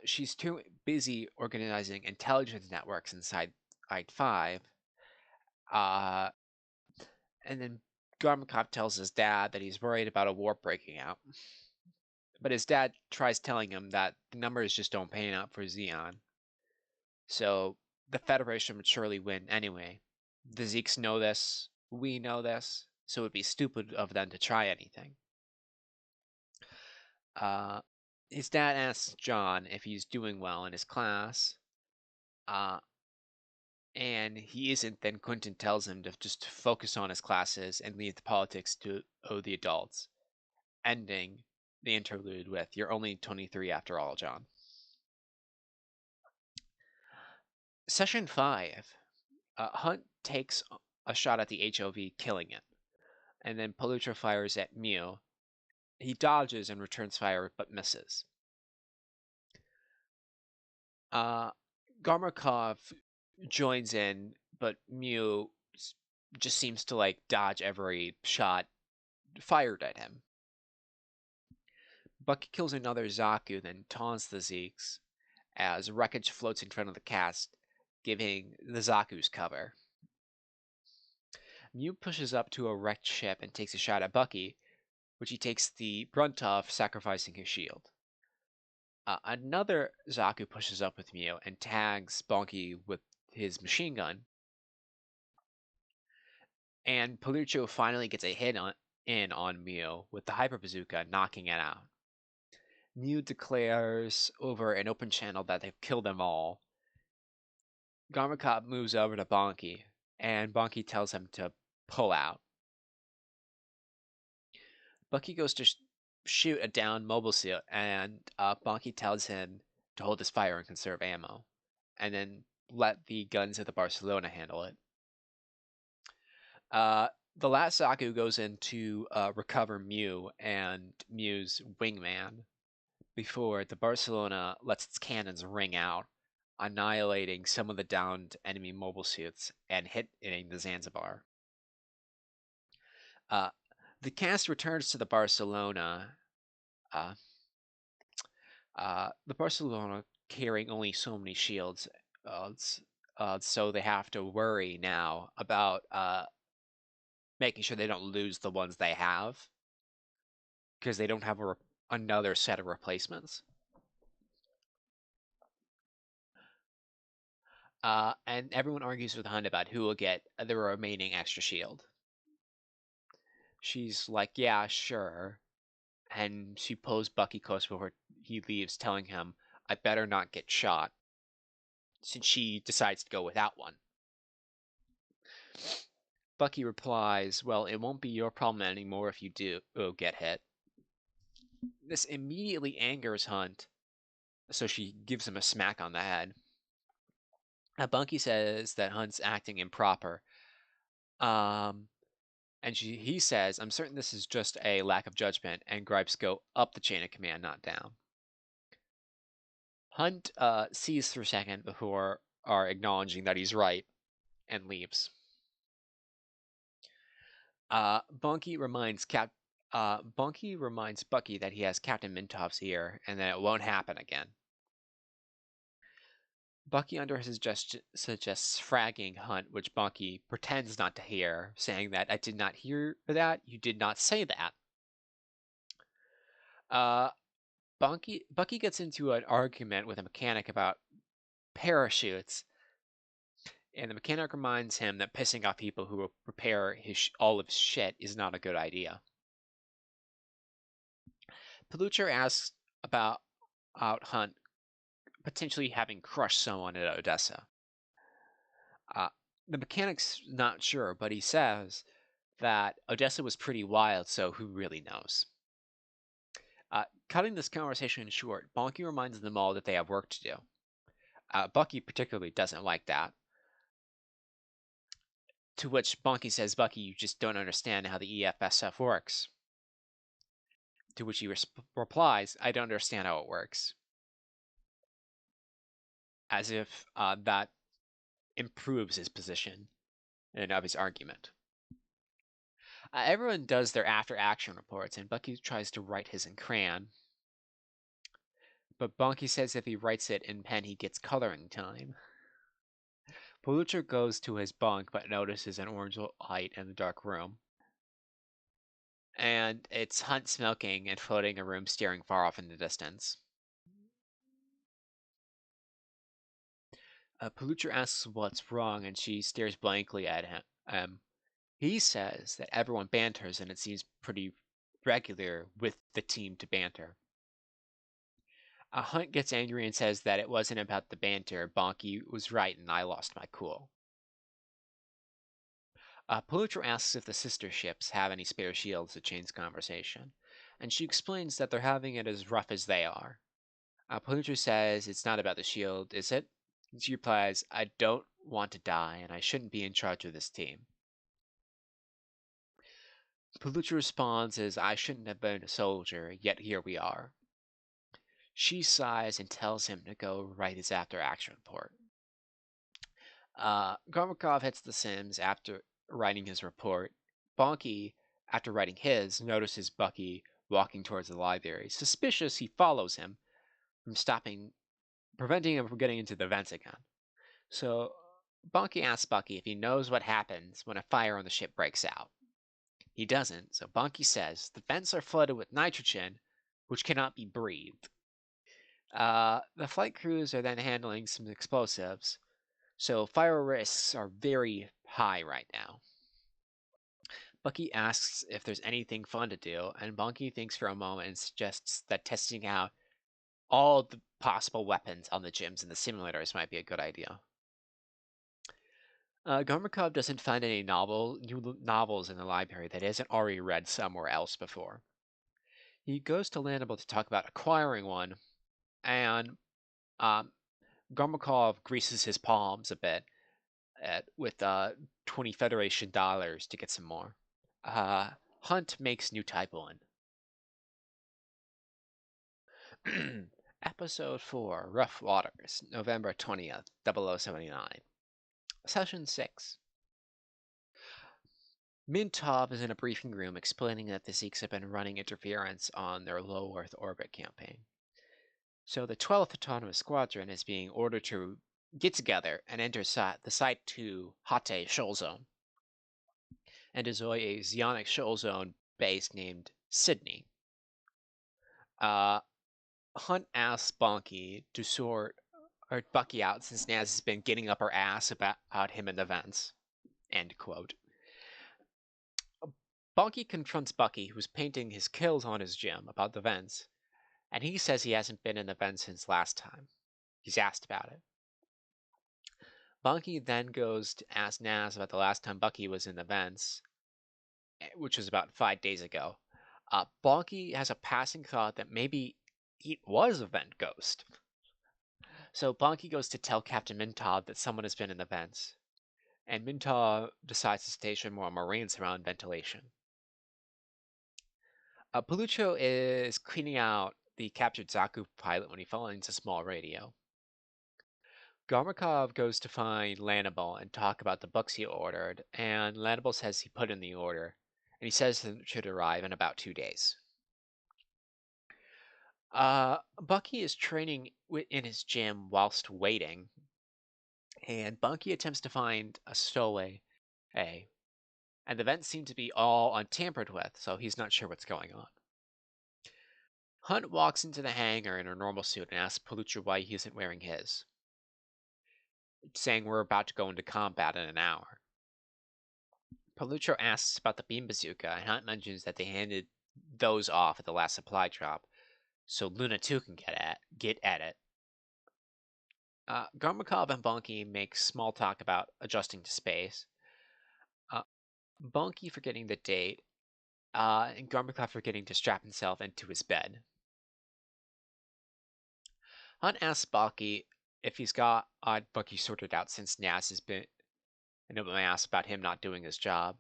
She's too busy organizing intelligence networks inside I-5. And then Garmakov tells his dad that he's worried about a war breaking out. But his dad tries telling him that the numbers just don't pan out for Xeon. So the Federation would surely win anyway. The Zeeks know this, we know this, so it would be stupid of them to try anything. His dad asks John if he's doing well in his class, and he isn't. Then Quentin tells him to just focus on his classes and leave the politics to the adults, ending the interlude with, "You're only 23 after all, John." Session 5. Hunt takes a shot at the HOV, killing it, and then Palutro fires at Mew. He dodges and returns fire, but misses. Garmakov joins in, but Mew just seems to like dodge every shot fired at him. Bucky kills another Zaku, then taunts the Zeeks as wreckage floats in front of the cast, giving the Zaku's cover. Mew pushes up to a wrecked ship and takes a shot at Bucky, which he takes the brunt of, sacrificing his shield. Another Zaku pushes up with Mew and tags Bonky with his machine gun, and Palucho finally gets a hit in on Mew with the Hyper Bazooka, knocking it out. Mew declares over an open channel that they've killed them all. Garmakop moves over to Bonky, and Bonky tells him to pull out. Bucky goes to shoot a downed mobile suit, and Bonky tells him to hold his fire and conserve ammo, and then let the guns of the Barcelona handle it. The last Zaku goes in to recover Mew and Mew's wingman before the Barcelona lets its cannons ring out, annihilating some of the downed enemy mobile suits and hitting the Zanzibar. Uh, the cast returns to uh, the Barcelona carrying only so many shields, so they have to worry now about making sure they don't lose the ones they have because they don't have another set of replacements. And everyone argues with Hunt about who will get the remaining extra shield. She's like, yeah, sure. And she pulls Bucky close before he leaves, telling him, I better not get shot, since she decides to go without one. Bucky replies, well, it won't be your problem anymore if you do get hit. This immediately angers Hunt, so she gives him a smack on the head. Bucky says that Hunt's acting improper. Um, and he says, I'm certain this is just a lack of judgment, and gripes go up the chain of command, not down. Hunt sees for a second before acknowledging that he's right and leaves. Bunky reminds Bucky that he has Captain Mintov's ear and that it won't happen again. Bucky suggests fragging Hunt, which Bucky pretends not to hear, saying that I did not hear that, you did not say that. Bucky gets into an argument with a mechanic about parachutes, and the mechanic reminds him that pissing off people who will repair all of his shit is not a good idea. Pelucher asks about Hunt potentially having crushed someone at Odessa. Uh, the mechanic's not sure, but he says that Odessa was pretty wild, so who really knows? Cutting this conversation short, Bonky reminds them all that they have work to do. Bucky particularly doesn't like that. To which Bonky says, Bucky, you just don't understand how the EFSF works. To which he replies, I don't understand how it works. As if that improves his position and of his argument. Everyone does their after-action reports, and Bucky tries to write his in crayon. But Bonky says if he writes it in pen, he gets coloring time. Pelucher goes to his bunk, but notices an orange light in the dark room. And it's Hunt smoking and floating a room staring far off in the distance. Pelucher asks what's wrong, and she stares blankly at him. He says that everyone banters, and it seems pretty regular with the team to banter. Hunt gets angry and says that it wasn't about the banter. Bonky was right, and I lost my cool. Pelucher asks if the sister ships have any spare shields to change conversation, and she explains that they're having it as rough as they are. Pelucher says it's not about the shield, is it? And she replies, I don't want to die, and I shouldn't be in charge of this team. Pelucher responds as I shouldn't have been a soldier, yet here we are. She sighs and tells him to go write his after-action report. Gormakov hits the Sims after writing his report. Bonky, after writing his, notices Bucky walking towards the library. Suspicious, he follows him from preventing him from getting into the vents again. So Bonky asks Bucky if he knows what happens when a fire on the ship breaks out. He doesn't, so Bonky says the vents are flooded with nitrogen, which cannot be breathed. The flight crews are then handling some explosives, so fire risks are very high right now. Bucky asks if there's anything fun to do, and Bonky thinks for a moment and suggests that testing out all the possible weapons on the gyms and the simulators might be a good idea. Gormakov doesn't find any new novels in the library that he hasn't already read somewhere else before. He goes to Landable to talk about acquiring one, and Gormakov greases his palms a bit with 20 Federation dollars to get some more. Hunt makes new type 1. Episode 4, Rough Waters, November 20th, 0079. Session 6. Mintov is in a briefing room explaining that the Zeeks have been running interference on their low Earth orbit campaign. So the 12th Autonomous Squadron is being ordered to get together and enter the Site 2 Hate Shoal Zone and destroy a Zionic shoal zone base named Sydney. Hunt asks Bonky to sort Bucky out since Naz has been getting up her ass about him in the vents. End quote. Bonky confronts Bucky, who's painting his kills on his gym, about the vents, and he says he hasn't been in the vents since last time. He's asked about it. Bonky then goes to ask Naz about the last time Bucky was in the vents, which was about 5 days ago. Bonky has a passing thought that maybe it was a vent ghost. So Bonky goes to tell Captain Mintov that someone has been in the vents, and Mintov decides to station more Marines around ventilation. Palucho is cleaning out the captured Zaku pilot when he finds a small radio. Garmakov goes to find Lannibal and talk about the books he ordered, and Lannibal says he put in the order, and he says it should arrive in about 2 days. Bucky is training in his gym whilst waiting, and Bunky attempts to find a stowaway, and the vents seem to be all untampered with, so he's not sure what's going on. Hunt walks into the hangar in her normal suit and asks Palucho why he isn't wearing his, saying we're about to go into combat in an hour. Palucho asks about the beam bazooka, and Hunt mentions that they handed those off at the last supply drop, so Luna 2 can get at it. Garmakov and Bunky make small talk about adjusting to space. Bunky forgetting the date, and Garmakov forgetting to strap himself into his bed. Hunt asks Bunky if he's got Bucky sorted out since Naz has been, and nobody asks about him not doing his job.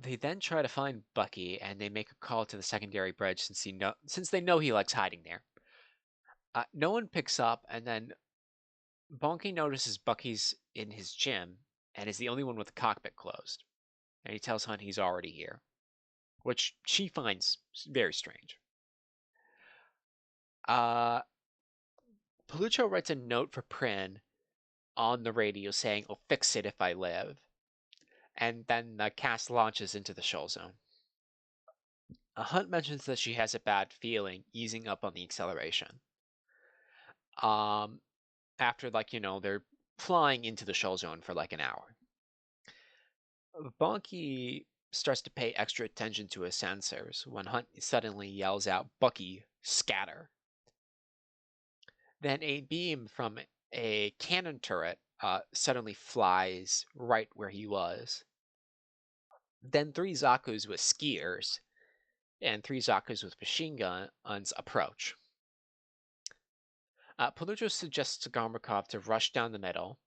They then try to find Bucky, and they make a call to the secondary bridge since they know he likes hiding there. No one picks up, and then Bunky notices Bucky's in his gym, and is the only one with the cockpit closed. And he tells Hunt he's already here, which she finds very strange. Palucho writes a note for Prin on the radio saying, "I'll fix it if I live." And then the cast launches into the shoal zone. Hunt mentions that she has a bad feeling, easing up on the acceleration. After, they're flying into the shoal zone for like an hour. Bonky starts to pay extra attention to his sensors when Hunt suddenly yells out, "Bucky, scatter." Then a beam from a cannon turret suddenly flies right where he was. Then 3 Zakus with skiers and 3 Zakus with machine guns approach. Palucho suggests to Garmakov to rush down the middle,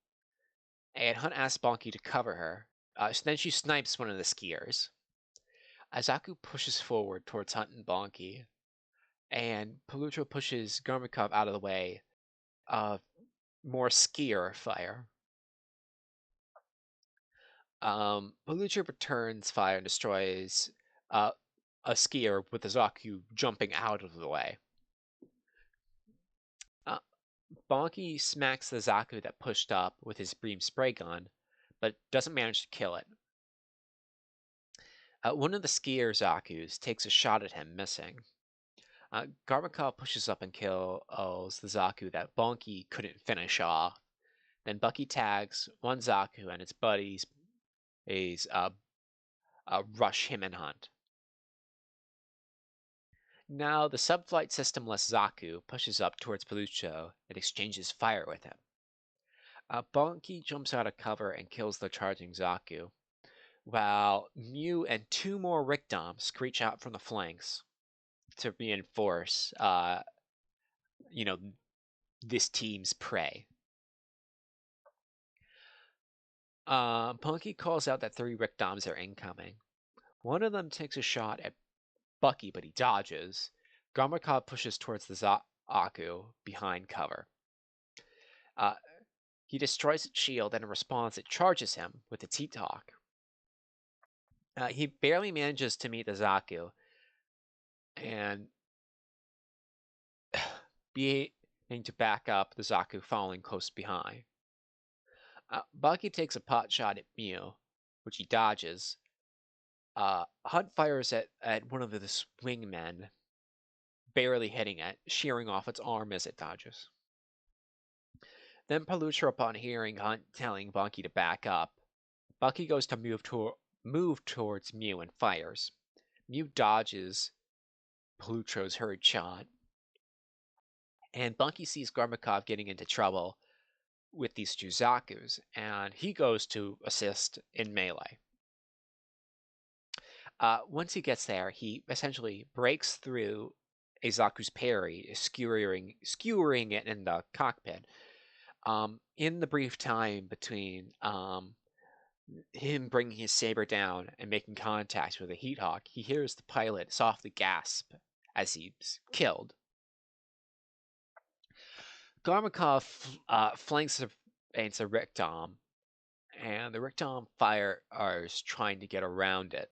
and Hunt asks Bonky to cover her. So then she snipes one of the skiers. Zaku pushes forward towards Hunt and Bonky, and Palucho pushes Garmakov out of the way of more skier fire. Palucho returns fire and destroys a skier with the Zaku jumping out of the way. Bonky smacks the Zaku that pushed up with his beam spray gun, but doesn't manage to kill it. One of the skier Zakus takes a shot at him, missing. Garmakov pushes up and kills the Zaku that Bonky couldn't finish off. Then Bucky tags one Zaku and its buddies rush him and Hunt. Now the subflight systemless Zaku pushes up towards Palucho and exchanges fire with him. Bonky jumps out of cover and kills the charging Zaku, while Mew and 2 more Rickdoms screech out from the flanks to reinforce, this team's prey. Bonky calls out that 3 Rickdoms are incoming. One of them takes a shot at Bucky, but he dodges. Garmakov pushes towards the Aku behind cover. Uh, he destroys its shield, and in response, it charges him with its heat hawk. He barely manages to meet the Zaku, and being to back up the Zaku following close behind. Bucky takes a pot shot at Mew, which he dodges. Hunt fires at one of the swingmen, barely hitting it, shearing off its arm as it dodges. Then Palucha, upon hearing Hunt telling Bucky to back up, Bucky goes to move towards Mew and fires. Mew dodges Palucho's hurried shot, and Bucky sees Garmakov getting into trouble with these two Zakus, and he goes to assist in melee. Once he gets there, he essentially breaks through a Zaku's parry, skewering it in the cockpit. In the brief time between him bringing his saber down and making contact with a heat hawk, he hears the pilot softly gasp as he's killed. Garmakov flanks against a Rikdom, and the Rikdom fires trying to get around it.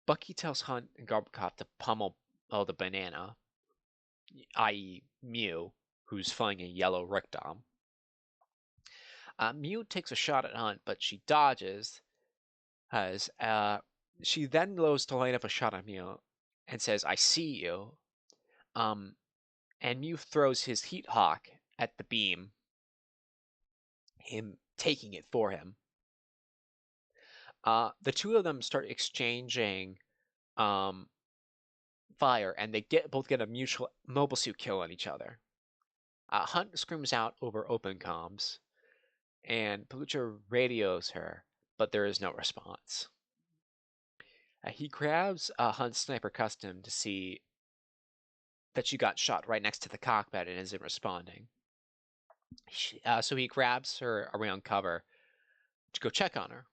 Bucky tells Hunt and Garmakov to pummel the banana, i.e. Mew, who's flying a yellow Rikdom. Mew takes a shot at Hunt, but she dodges, as she then goes to line up a shot at Mew and says, "I see you." And Mew throws his heat hawk at the beam, him taking it for him. The two of them start exchanging fire, and they both get a mutual mobile suit kill on each other. Hunt screams out over open comms, and Palucha radios her, but there is no response. He grabs Hunt's sniper custom to see that she got shot right next to the cockpit and isn't responding. So he grabs her around cover to go check on her.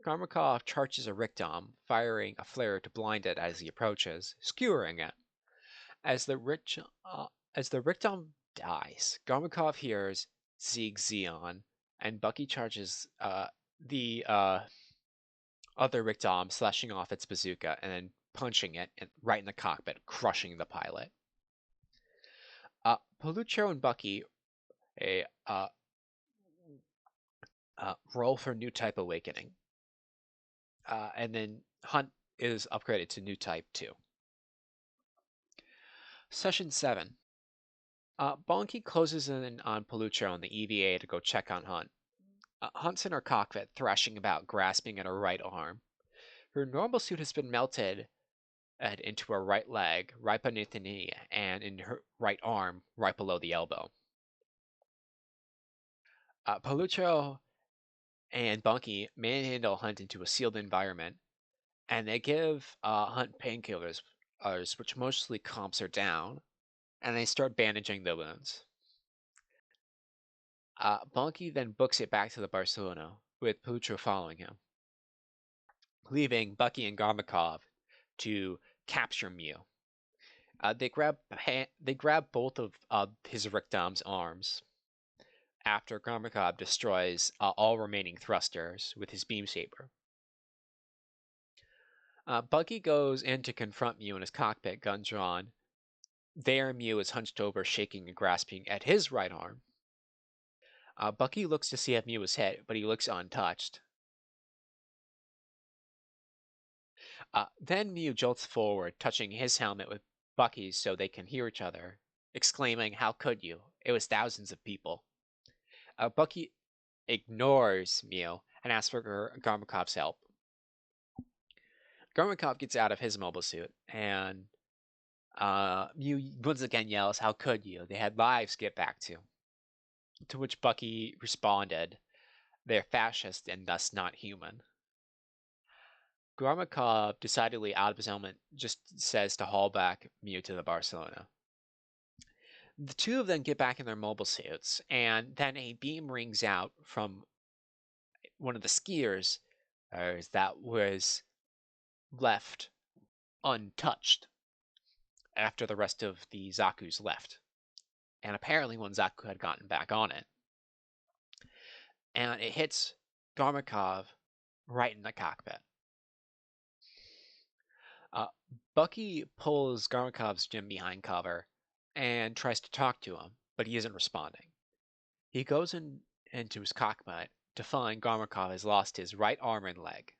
Garmakov charges a Rikdom, firing a flare to blind it as he approaches, skewering it. As the Rikdom dies, Garmakov hears Zieg Zeon, and Bucky charges the other Rikdom, slashing off its bazooka and then punching it right in the cockpit, crushing the pilot. Palucho and Bucky roll for new type awakening. And then Hunt is upgraded to new type 2. Session 7. Bonky closes in on Palucho on the EVA to go check on Hunt. Hunt's in her cockpit, thrashing about, grasping at her right arm. Her normal suit has been melted into her right leg, right beneath the knee, and in her right arm, right below the elbow. Palucho and Bunky manhandle Hunt into a sealed environment, and they give Hunt painkillers, which mostly calms her down, and they start bandaging the wounds. Bunky then books it back to the Barcelona, with Palucho following him, leaving Bucky and Garmakov to capture Mew. They grab both of his Rikdom's arms after Garmakov destroys all remaining thrusters with his beam saber. Bucky goes in to confront Mew in his cockpit, gun drawn. There, Mew is hunched over, shaking and grasping at his right arm. Bucky looks to see if Mew is hit, but he looks untouched. Then Mew jolts forward, touching his helmet with Bucky's so they can hear each other, exclaiming, "How could you? It was thousands of people." Bucky ignores Mew and asks for Garmakov's help. Garmakov gets out of his mobile suit, and Mew once again yells, "How could you? They had lives to get back to." To which Bucky responded, "They're fascist and thus not human." Garmakov, decidedly out of his element, just says to haul back Mew to the Barcelona. The two of them get back in their mobile suits, and then a beam rings out from one of the skiers that was left untouched. after the rest of the Zaku's left. And apparently one Zaku had gotten back on it. And it hits Garmakov right in the cockpit. Uh, Bucky pulls Garmakov's gym behind cover and tries to talk to him, but he isn't responding. He goes into his cockpit to find Garmakov has lost his right arm and leg.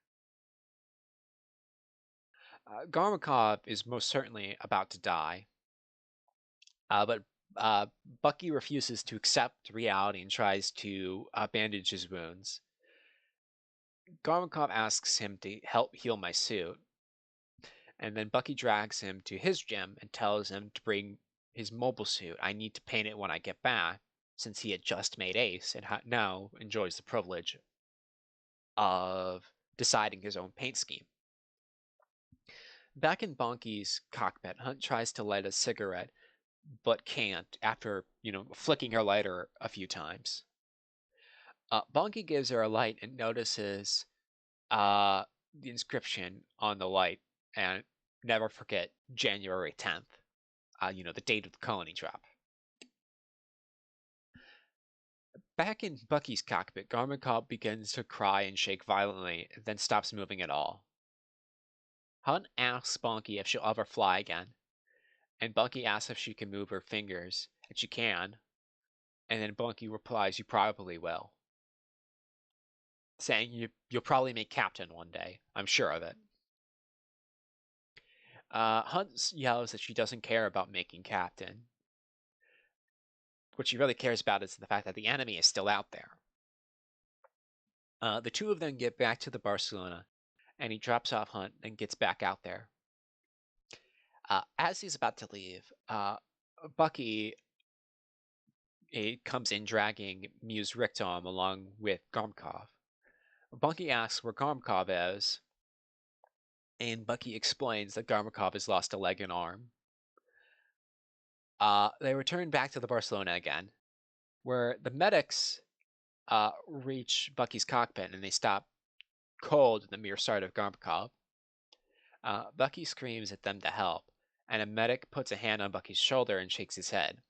Garmakov is most certainly about to die, but Bucky refuses to accept reality and tries to bandage his wounds. Garmakov asks him to help heal my suit, and then Bucky drags him to his gym and tells him to bring his mobile suit. I need to paint it when I get back, since he had just made Ace and now enjoys the privilege of deciding his own paint scheme. Back in Bonky's cockpit, Hunt tries to light a cigarette, but can't after, flicking her lighter a few times. Bonky gives her a light and notices the inscription on the light, and never forget January 10th, the date of the colony drop. Back in Bucky's cockpit, Garmakov begins to cry and shake violently, then stops moving at all. Hunt asks Bonky if she'll ever fly again, and Bonky asks if she can move her fingers, and she can, and then Bonky replies, "You probably will," saying you'll probably make captain one day. I'm sure of it. Hunt yells that she doesn't care about making captain. What she really cares about is the fact that the enemy is still out there. The two of them get back to the Barcelona, and he drops off Hunt and gets back out there. As he's about to leave, Bucky comes in dragging Muse Rictom along with Garmkov. Bucky asks where Garmkov is, and Bucky explains that Garmakov has lost a leg and arm. They return back to the Barcelona again, where the medics reach Bucky's cockpit and they stop cold in the mere sight of Garmakov. Bucky screams at them to help, and a medic puts a hand on Bucky's shoulder and shakes his head.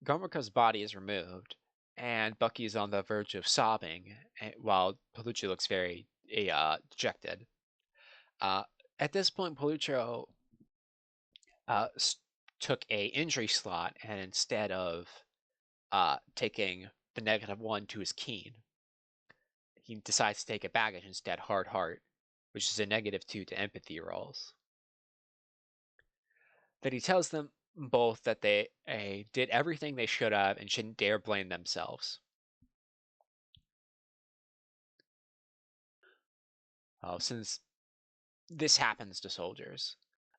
Garmakov's body is removed, and Bucky is on the verge of sobbing, while Paluccio looks very dejected. At this point, Paluccio took a injury slot, and instead of taking the -1 to his keen, he decides to take a baggage instead, hard heart, which is a -2 to empathy rolls. Then he tells them both that they did everything they should have and shouldn't dare blame themselves. Since this happens to soldiers,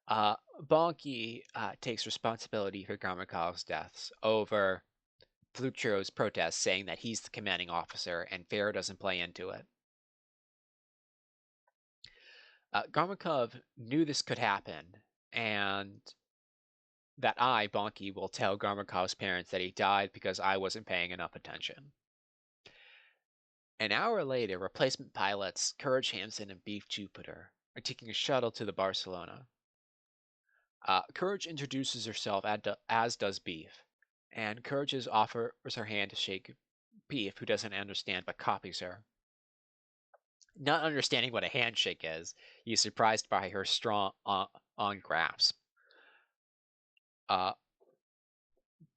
Bonky takes responsibility for Garmakov's deaths over Plutro's protest, saying that he's the commanding officer and Fair doesn't play into it. Garmakov knew this could happen, and that I, Bonky, will tell Garmakov's parents that he died because I wasn't paying enough attention. An hour later, replacement pilots Courage Hansen and Beef Jupiter are taking a shuttle to the Barcelona. Courage introduces herself as does Beef, and Courage offers her hand to shake Beef, who doesn't understand but copies her. Not understanding what a handshake is, he's surprised by her strong on grasp.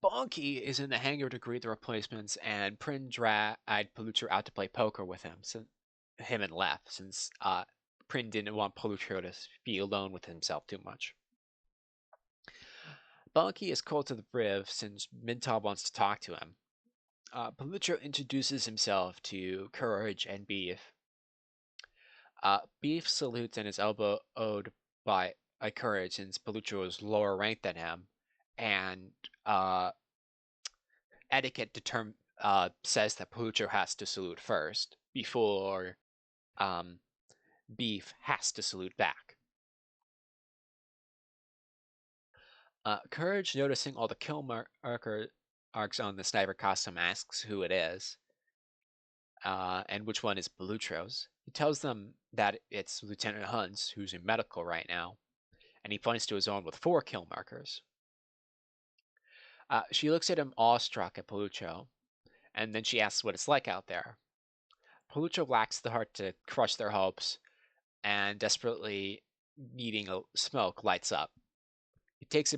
Bonky is in the hangar to greet the replacements, and Prin dragged Paluccio out to play poker with him, and left, since Prin didn't want Paluccio to be alone with himself too much. Bonky is called to the Briv since Mintob wants to talk to him. Paluccio introduces himself to Courage and Beef. Beef salutes and is elbowed by Courage since Paluccio is lower ranked than him, and etiquette says that Paluccio has to salute first before Beef has to salute back. Courage, noticing all the kill marks on the sniper costume, asks who it is. and which one is Belutro's. He tells them that it's Lieutenant Hunt's, who's in medical right now, and he points to his own with 4 kill markers. She looks at him awestruck at Belutro, and then she asks what it's like out there. Belutro lacks the heart to crush their hopes, and desperately needing a smoke lights up. He takes a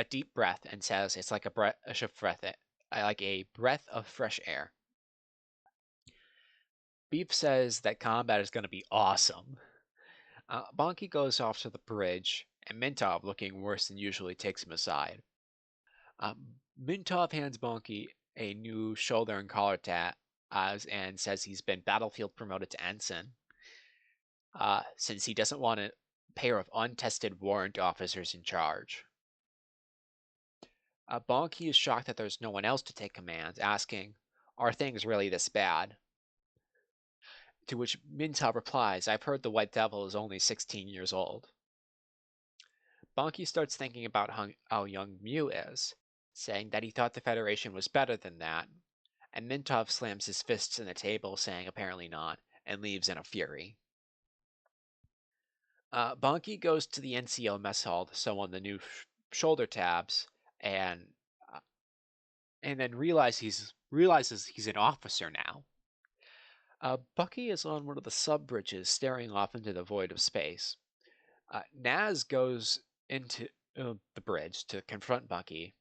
deep breath and says it's like like a breath of fresh air. Beef says that combat is going to be awesome. Bonky goes off to the bridge, and Mintov, looking worse than usually, takes him aside. Mintov hands Bonky a new shoulder and collar tat and says he's been battlefield promoted to ensign since he doesn't want a pair of untested warrant officers in charge. Bonky is shocked that there's no one else to take command, asking, "Are things really this bad?" To which Mintov replies, "I've heard the White Devil is only 16 years old." Bonky starts thinking about how young Mew is, saying that he thought the Federation was better than that, and Mintov slams his fists in the table, saying apparently not, and leaves in a fury. Bonky goes to the NCO mess hall to sew on the new shoulder tabs, and uh, and then realizes he's an officer now. Bucky is on one of the sub bridges, staring off into the void of space. Naz goes into the bridge to confront Bucky,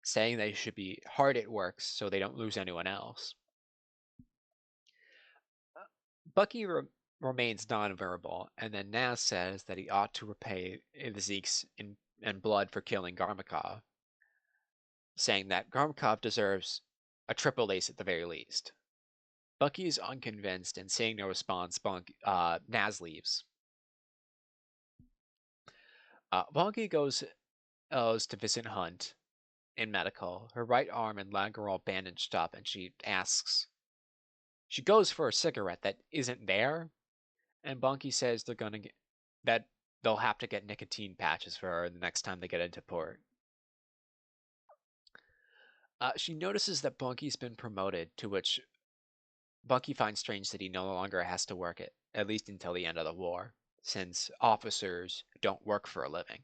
saying they should be hard at work so they don't lose anyone else. Bucky remains nonverbal, and then Naz says that he ought to repay the Zeeks in blood for killing Garmakov, saying that Garmakov deserves a triple ace at the very least. Bucky is unconvinced, and seeing no response, Naz leaves. Bonky goes to visit Hunt in medical. Her right arm and leg are all bandaged up, and she goes for a cigarette that isn't there, and Bonky says that they'll have to get nicotine patches for her the next time they get into port. She notices that Bonky's been promoted, to which Bonky finds strange that he no longer has to work it, at least until the end of the war, since officers don't work for a living.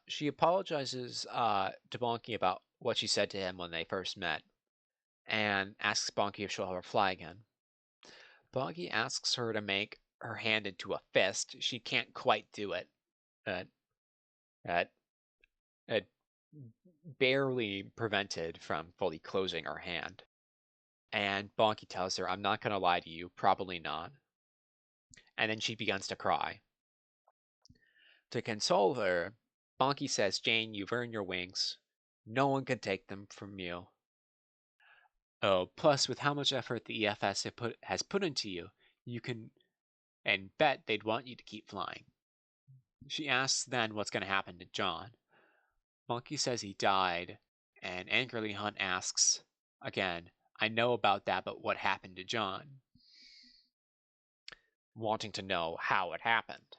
She apologizes to Bonky about what she said to him when they first met, and asks Bonky if she'll ever fly again. Bonky asks her to make her hand into a fist. She can't quite do it. Uh, uh, uh, barely prevented from fully closing her hand. And Bonky tells her, "I'm not going to lie to you, probably not." And then she begins to cry. To console her, Bonky says, "Jane, you've earned your wings. No one can take them from you. Oh, plus with how much effort the EFS has put into you, you can and bet they'd want you to keep flying." She asks then what's going to happen to John. Bonky says he died, and angrily Hunt asks, again, "I know about that, but what happened to John?" Wanting to know how it happened.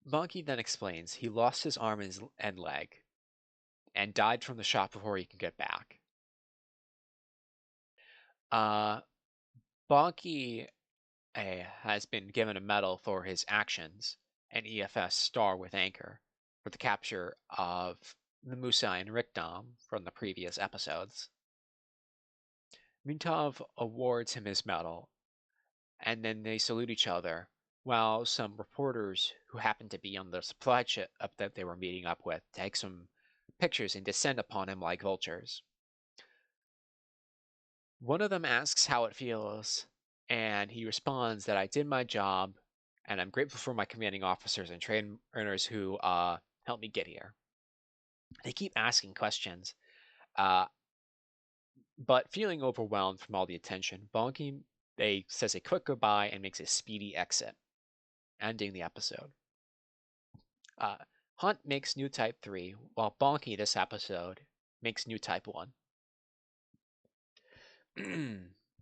Bonky then explains he lost his arm and leg, and died from the shot before he could get back. Bonky has been given a medal for his actions, an EFS star with anchor, for the capture of the Musa and Rikdom from the previous episodes. Mintov awards him his medal, and then they salute each other, while some reporters who happen to be on the supply ship that they were meeting up with take some pictures and descend upon him like vultures. One of them asks how it feels, and he responds that "I did my job, and I'm grateful for my commanding officers and trainers who helped me get here." They keep asking questions, but feeling overwhelmed from all the attention, Bonky says a quick goodbye and makes a speedy exit, ending the episode. Hunt makes new Type 3, while Bonky this episode makes new Type 1.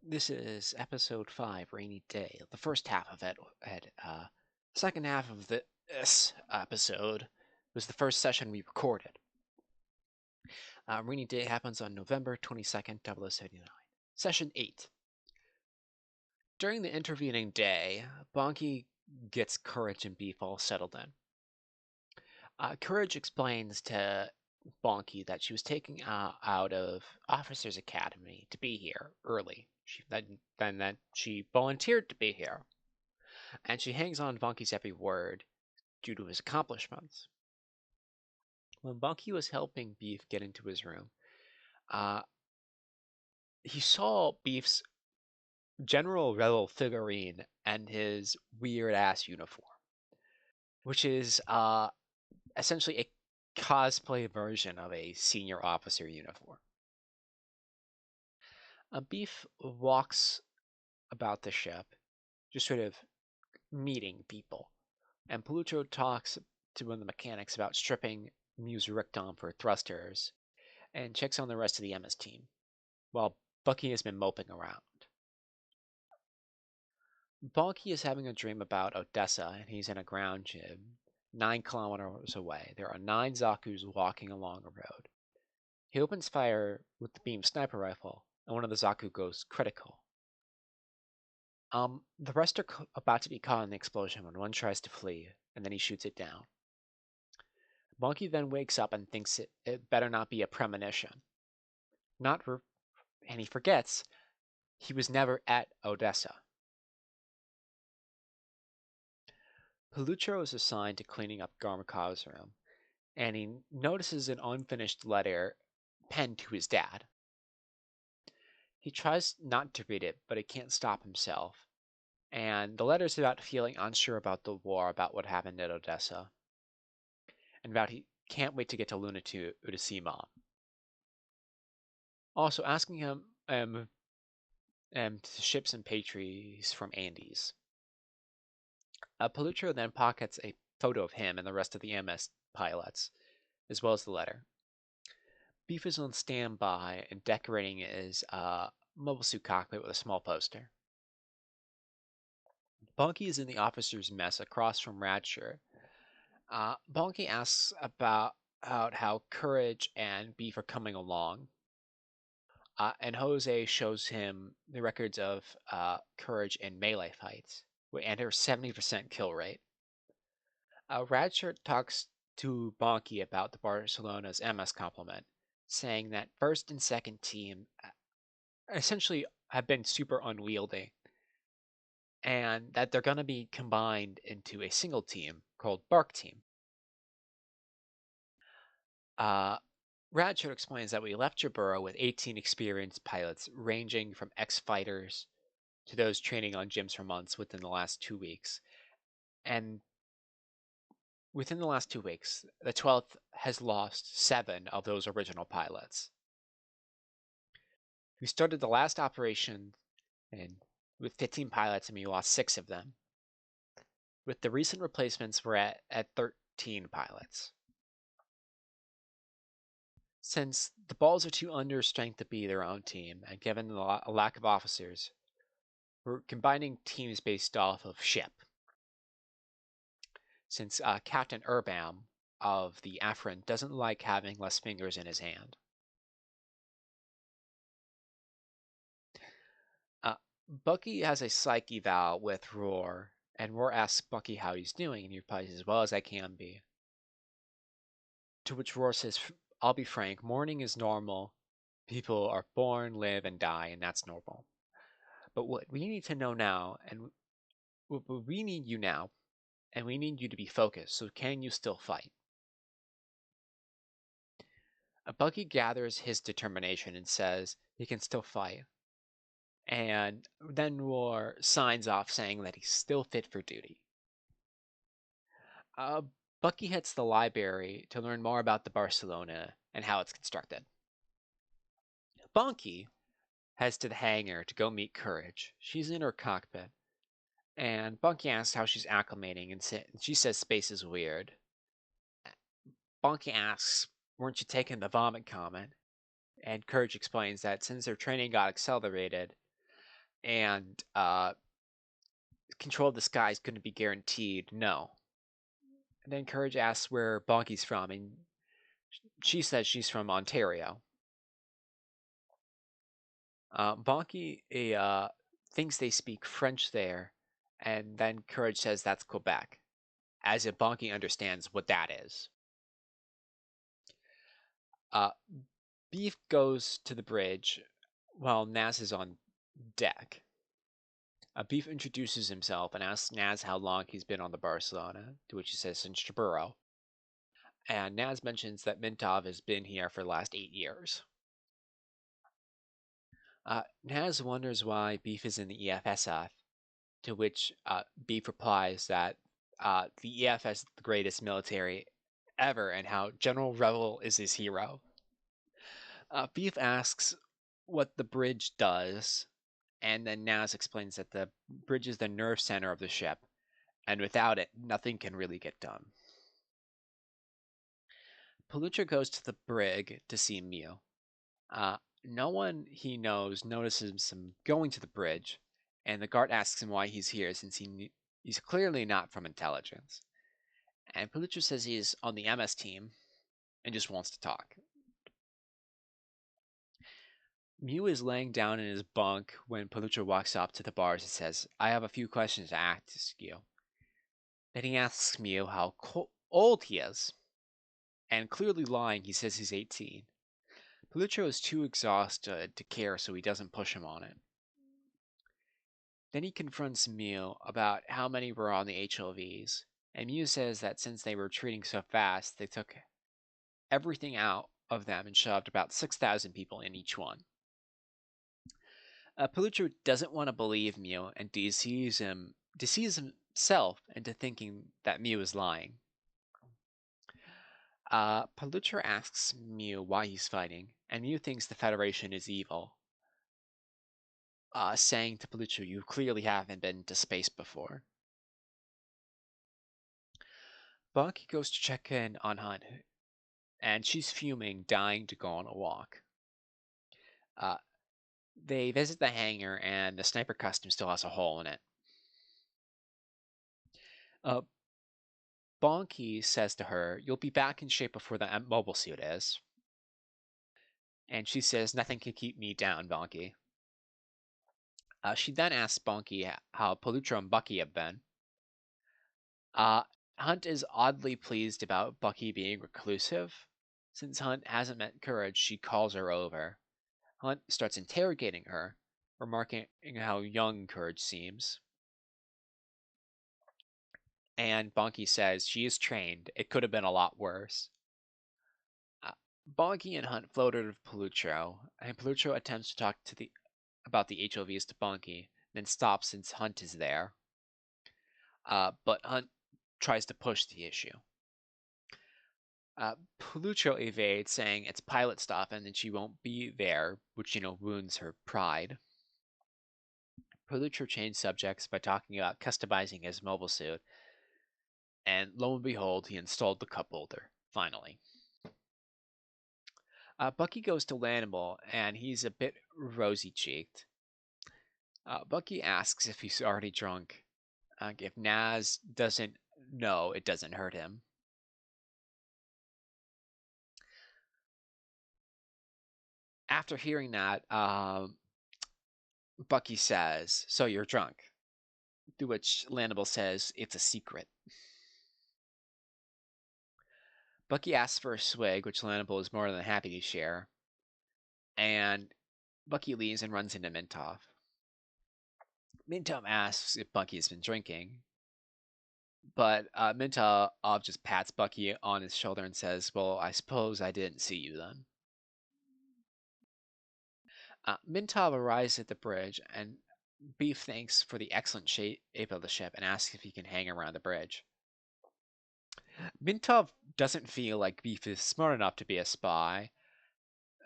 This is episode 5, Rainy Day. The first half of it had second half of this episode was the first session we recorded. Rainy Day happens on November 22nd, 0079. Session 8. During the intervening day, Bonky gets Courage and Beef all settled in. Courage explains to Bonky that she was taken out of Officers Academy to be here early. Then that she volunteered to be here, and she hangs on Bonky's every word due to his accomplishments. When Bonky was helping Beef get into his room, uh, he saw Beef's General Rebel figurine and his weird ass uniform, which is essentially a cosplay version of a senior officer uniform. Beef walks about the ship, just sort of meeting people, and Pluto talks to one of the mechanics about stripping Muse Ricton for thrusters and checks on the rest of the MS team, while Bucky has been moping around. Balky is having a dream about Odessa, and he's in a ground gym 9 kilometers away. There are 9 Zaku's walking along a road. He opens fire with the beam sniper rifle, and one of the Zaku goes critical. The rest are about to be caught in the explosion when one tries to flee, and then he shoots it down. Balky then wakes up and thinks it better not be a premonition. And he forgets he was never at Odessa. Pelucho is assigned to cleaning up Garmakov's room, and he notices an unfinished letter penned to his dad. He tries not to read it, but he can't stop himself. And the letter's about feeling unsure about the war, about what happened at Odessa, and about he can't wait to get to Luna to see Mom. Also asking him to ship some pastries from Andy's. Pelucho then pockets a photo of him and the rest of the MS pilots, as well as the letter. Beef is on standby and decorating his mobile suit cockpit with a small poster. Bonky is in the officer's mess across from Ratcher. Bonky asks about how Courage and Beef are coming along. And Jose shows him the records of Courage in melee fights and her 70% kill rate. Ratcher talks to Bonky about the Barcelona's MS complement, saying that first and second team essentially have been super unwieldy, and that they're going to be combined into a single team called Bark Team. Radshot explains that we left Jaburo with 18 experienced pilots, ranging from ex-fighters to those training on gyms for months within the last 2 weeks. And within the last 2 weeks, the 12th has lost 7 of those original pilots. We started the last operation with 15 pilots, and we lost 6 of them. With the recent replacements, we're at 13 pilots. Since the balls are too under strength to be their own team, and given a lack of officers, we're combining teams based off of ship. Since Captain Urbam of the Afrin doesn't like having less fingers in his hand. Bucky has a psych eval with Roar, and Roar asks Bucky how he's doing, and he replies, as well as I can be. To which Roar says, I'll be frank, mourning is normal. People are born, live, and die, and that's normal. But what we need to know now, and we need you now, and we need you to be focused, so can you still fight? Bucky gathers his determination and says he can still fight. And then Roar signs off saying that he's still fit for duty. Bucky heads to the library to learn more about the Barcelona and how it's constructed. Bonky heads to the hangar to go meet Courage. She's in her cockpit, and Bonky asks how she's acclimating, and she says space is weird. Bonky asks, weren't you taking the vomit comment? And Courage explains that since their training got accelerated, and control of the skies couldn't be guaranteed, no. And then Courage asks where Bonky's from, and She says she's from Ontario. Bonky thinks they speak French there, and then Courage says that's Quebec, as if Bonky understands what that is. Uh, Beef goes to the bridge while Naz is on deck. Beef introduces himself and asks Naz how long he's been on the Barcelona, to which he says since Jaburo. And Naz mentions that Mintov has been here for the last 8 years. Naz wonders why Beef is in the EFSF, to which Beef replies that the EFS is the greatest military ever and how General Revel is his hero. Beef asks what the bridge does, and then Naz explains that the bridge is the nerve center of the ship, and without it, nothing can really get done. Palucha goes to the brig to see Mew. No one he knows notices him going to the bridge, and the guard asks him why he's here since he's clearly not from intelligence. And Palucha says he's on the MS team and just wants to talk. Mew is laying down in his bunk when Palucha walks up to the bars and says, I have a few questions to ask you. Then he asks Mew how old he is, and clearly lying, he says he's 18. Palucho is too exhausted to care, so he doesn't push him on it. Then he confronts Mew about how many were on the HLVs, and Mew says that since they were retreating so fast, they took everything out of them and shoved about 6,000 people in each one. Palucho doesn't want to believe Mew and deceives himself into thinking that Mew is lying. Palucho asks Mew why he's fighting, and Mew thinks the Federation is evil, saying to Palucho, you clearly haven't been to space before. Bonky goes to check in on Hunt, and she's fuming, dying to go on a walk. Uh, they visit the hangar, and the sniper costume still has a hole in it. Bonky says to her, you'll be back in shape before the mobile suit is. And she says, nothing can keep me down, Bonky. She then asks Bonky how Palucho and Bucky have been. Hunt is oddly pleased about Bucky being reclusive. Since Hunt hasn't met Courage, she calls her over. Hunt starts interrogating her, remarking how young Courage seems. And Bonky says she is trained. It could have been a lot worse. Bonky and Hunt float out of Palucho, and Palucho attempts to talk about the HLVs to Bonky, then stops since Hunt is there. But Hunt tries to push the issue. Palucho evades, saying it's pilot stuff and that she won't be there, which, wounds her pride. Palucho changed subjects by talking about customizing his mobile suit, and lo and behold, he installed the cup holder, finally. Bucky goes to Lanimal, and he's a bit rosy-cheeked. Bucky asks if he's already drunk. If Naz doesn't know, it doesn't hurt him. After hearing that, Bucky says, so you're drunk. To which Lanimal says, it's a secret. Bucky asks for a swig, which Lanimal is more than happy to share. And Bucky leaves and runs into Mintov. Mintov asks if Bucky has been drinking. But Mintov just pats Bucky on his shoulder and says, well, I suppose I didn't see you then. Mintov arrives at the bridge, and Beef thanks for the excellent shape of the ship and asks if he can hang around the bridge. Mintov doesn't feel like Beef is smart enough to be a spy,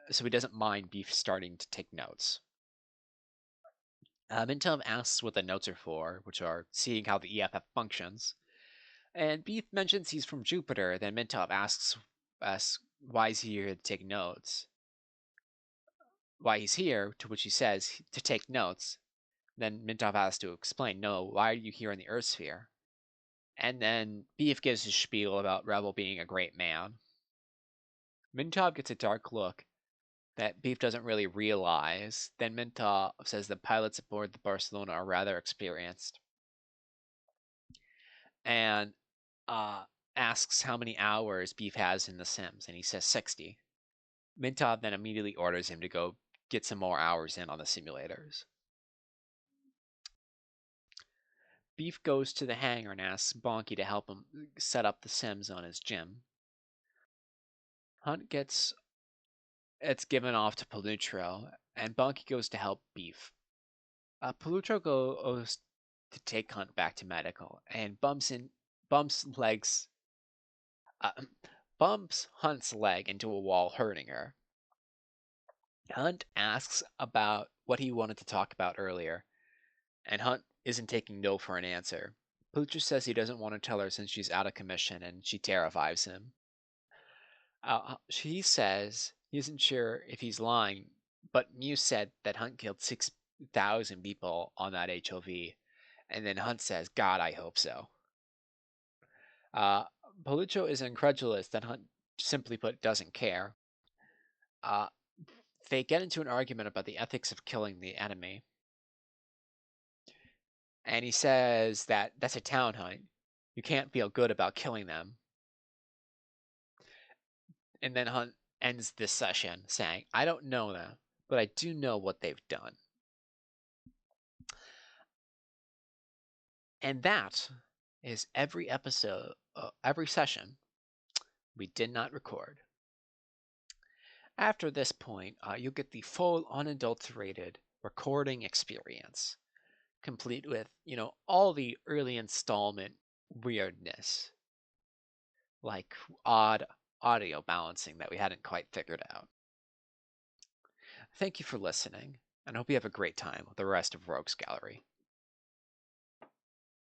so he doesn't mind Beef starting to take notes. Mintov asks what the notes are for, which are seeing how the EFF functions. And Beef mentions he's from Jupiter, then Mintov asks why is he here to take notes. Why he's here, to which he says to take notes. Then Mintov has to explain, no, why are you here in the Earth sphere? And then Beef gives his spiel about Rebel being a great man. Mintob gets a dark look that Beef doesn't really realize. Then Mintob says the pilots aboard the Barcelona are rather experienced and uh, asks how many hours Beef has in The Sims, and he says 60. Mintob then immediately orders him to go get some more hours in on the simulators. Beef goes to the hangar and asks Bonky to help him set up the Sims on his gym. Hunt gets it's given off to Palutro, and Bonky goes to help Beef. Palutro goes to take Hunt back to medical and bumps legs uh, bumps Hunt's leg into a wall, hurting her. Hunt asks about what he wanted to talk about earlier, and Hunt isn't taking no for an answer. Palutro says he doesn't want to tell her since she's out of commission, and she terrifies him. She says he isn't sure if he's lying, but Mew said that Hunt killed 6,000 people on that HOV, and then Hunt says, God, I hope so. Uh, Palucho is incredulous that Hunt, simply put, doesn't care. Uh, they get into an argument about the ethics of killing the enemy, and he says that that's a town hunt. You can't feel good about killing them. And then Hunt ends this session saying, I don't know them, but I do know what they've done. And that is every episode, every session we did not record. After this point, you'll get the full unadulterated recording experience, complete with, all the early installment weirdness, like odd audio balancing that we hadn't quite figured out. Thank you for listening, and I hope you have a great time with the rest of Rogues Gallery.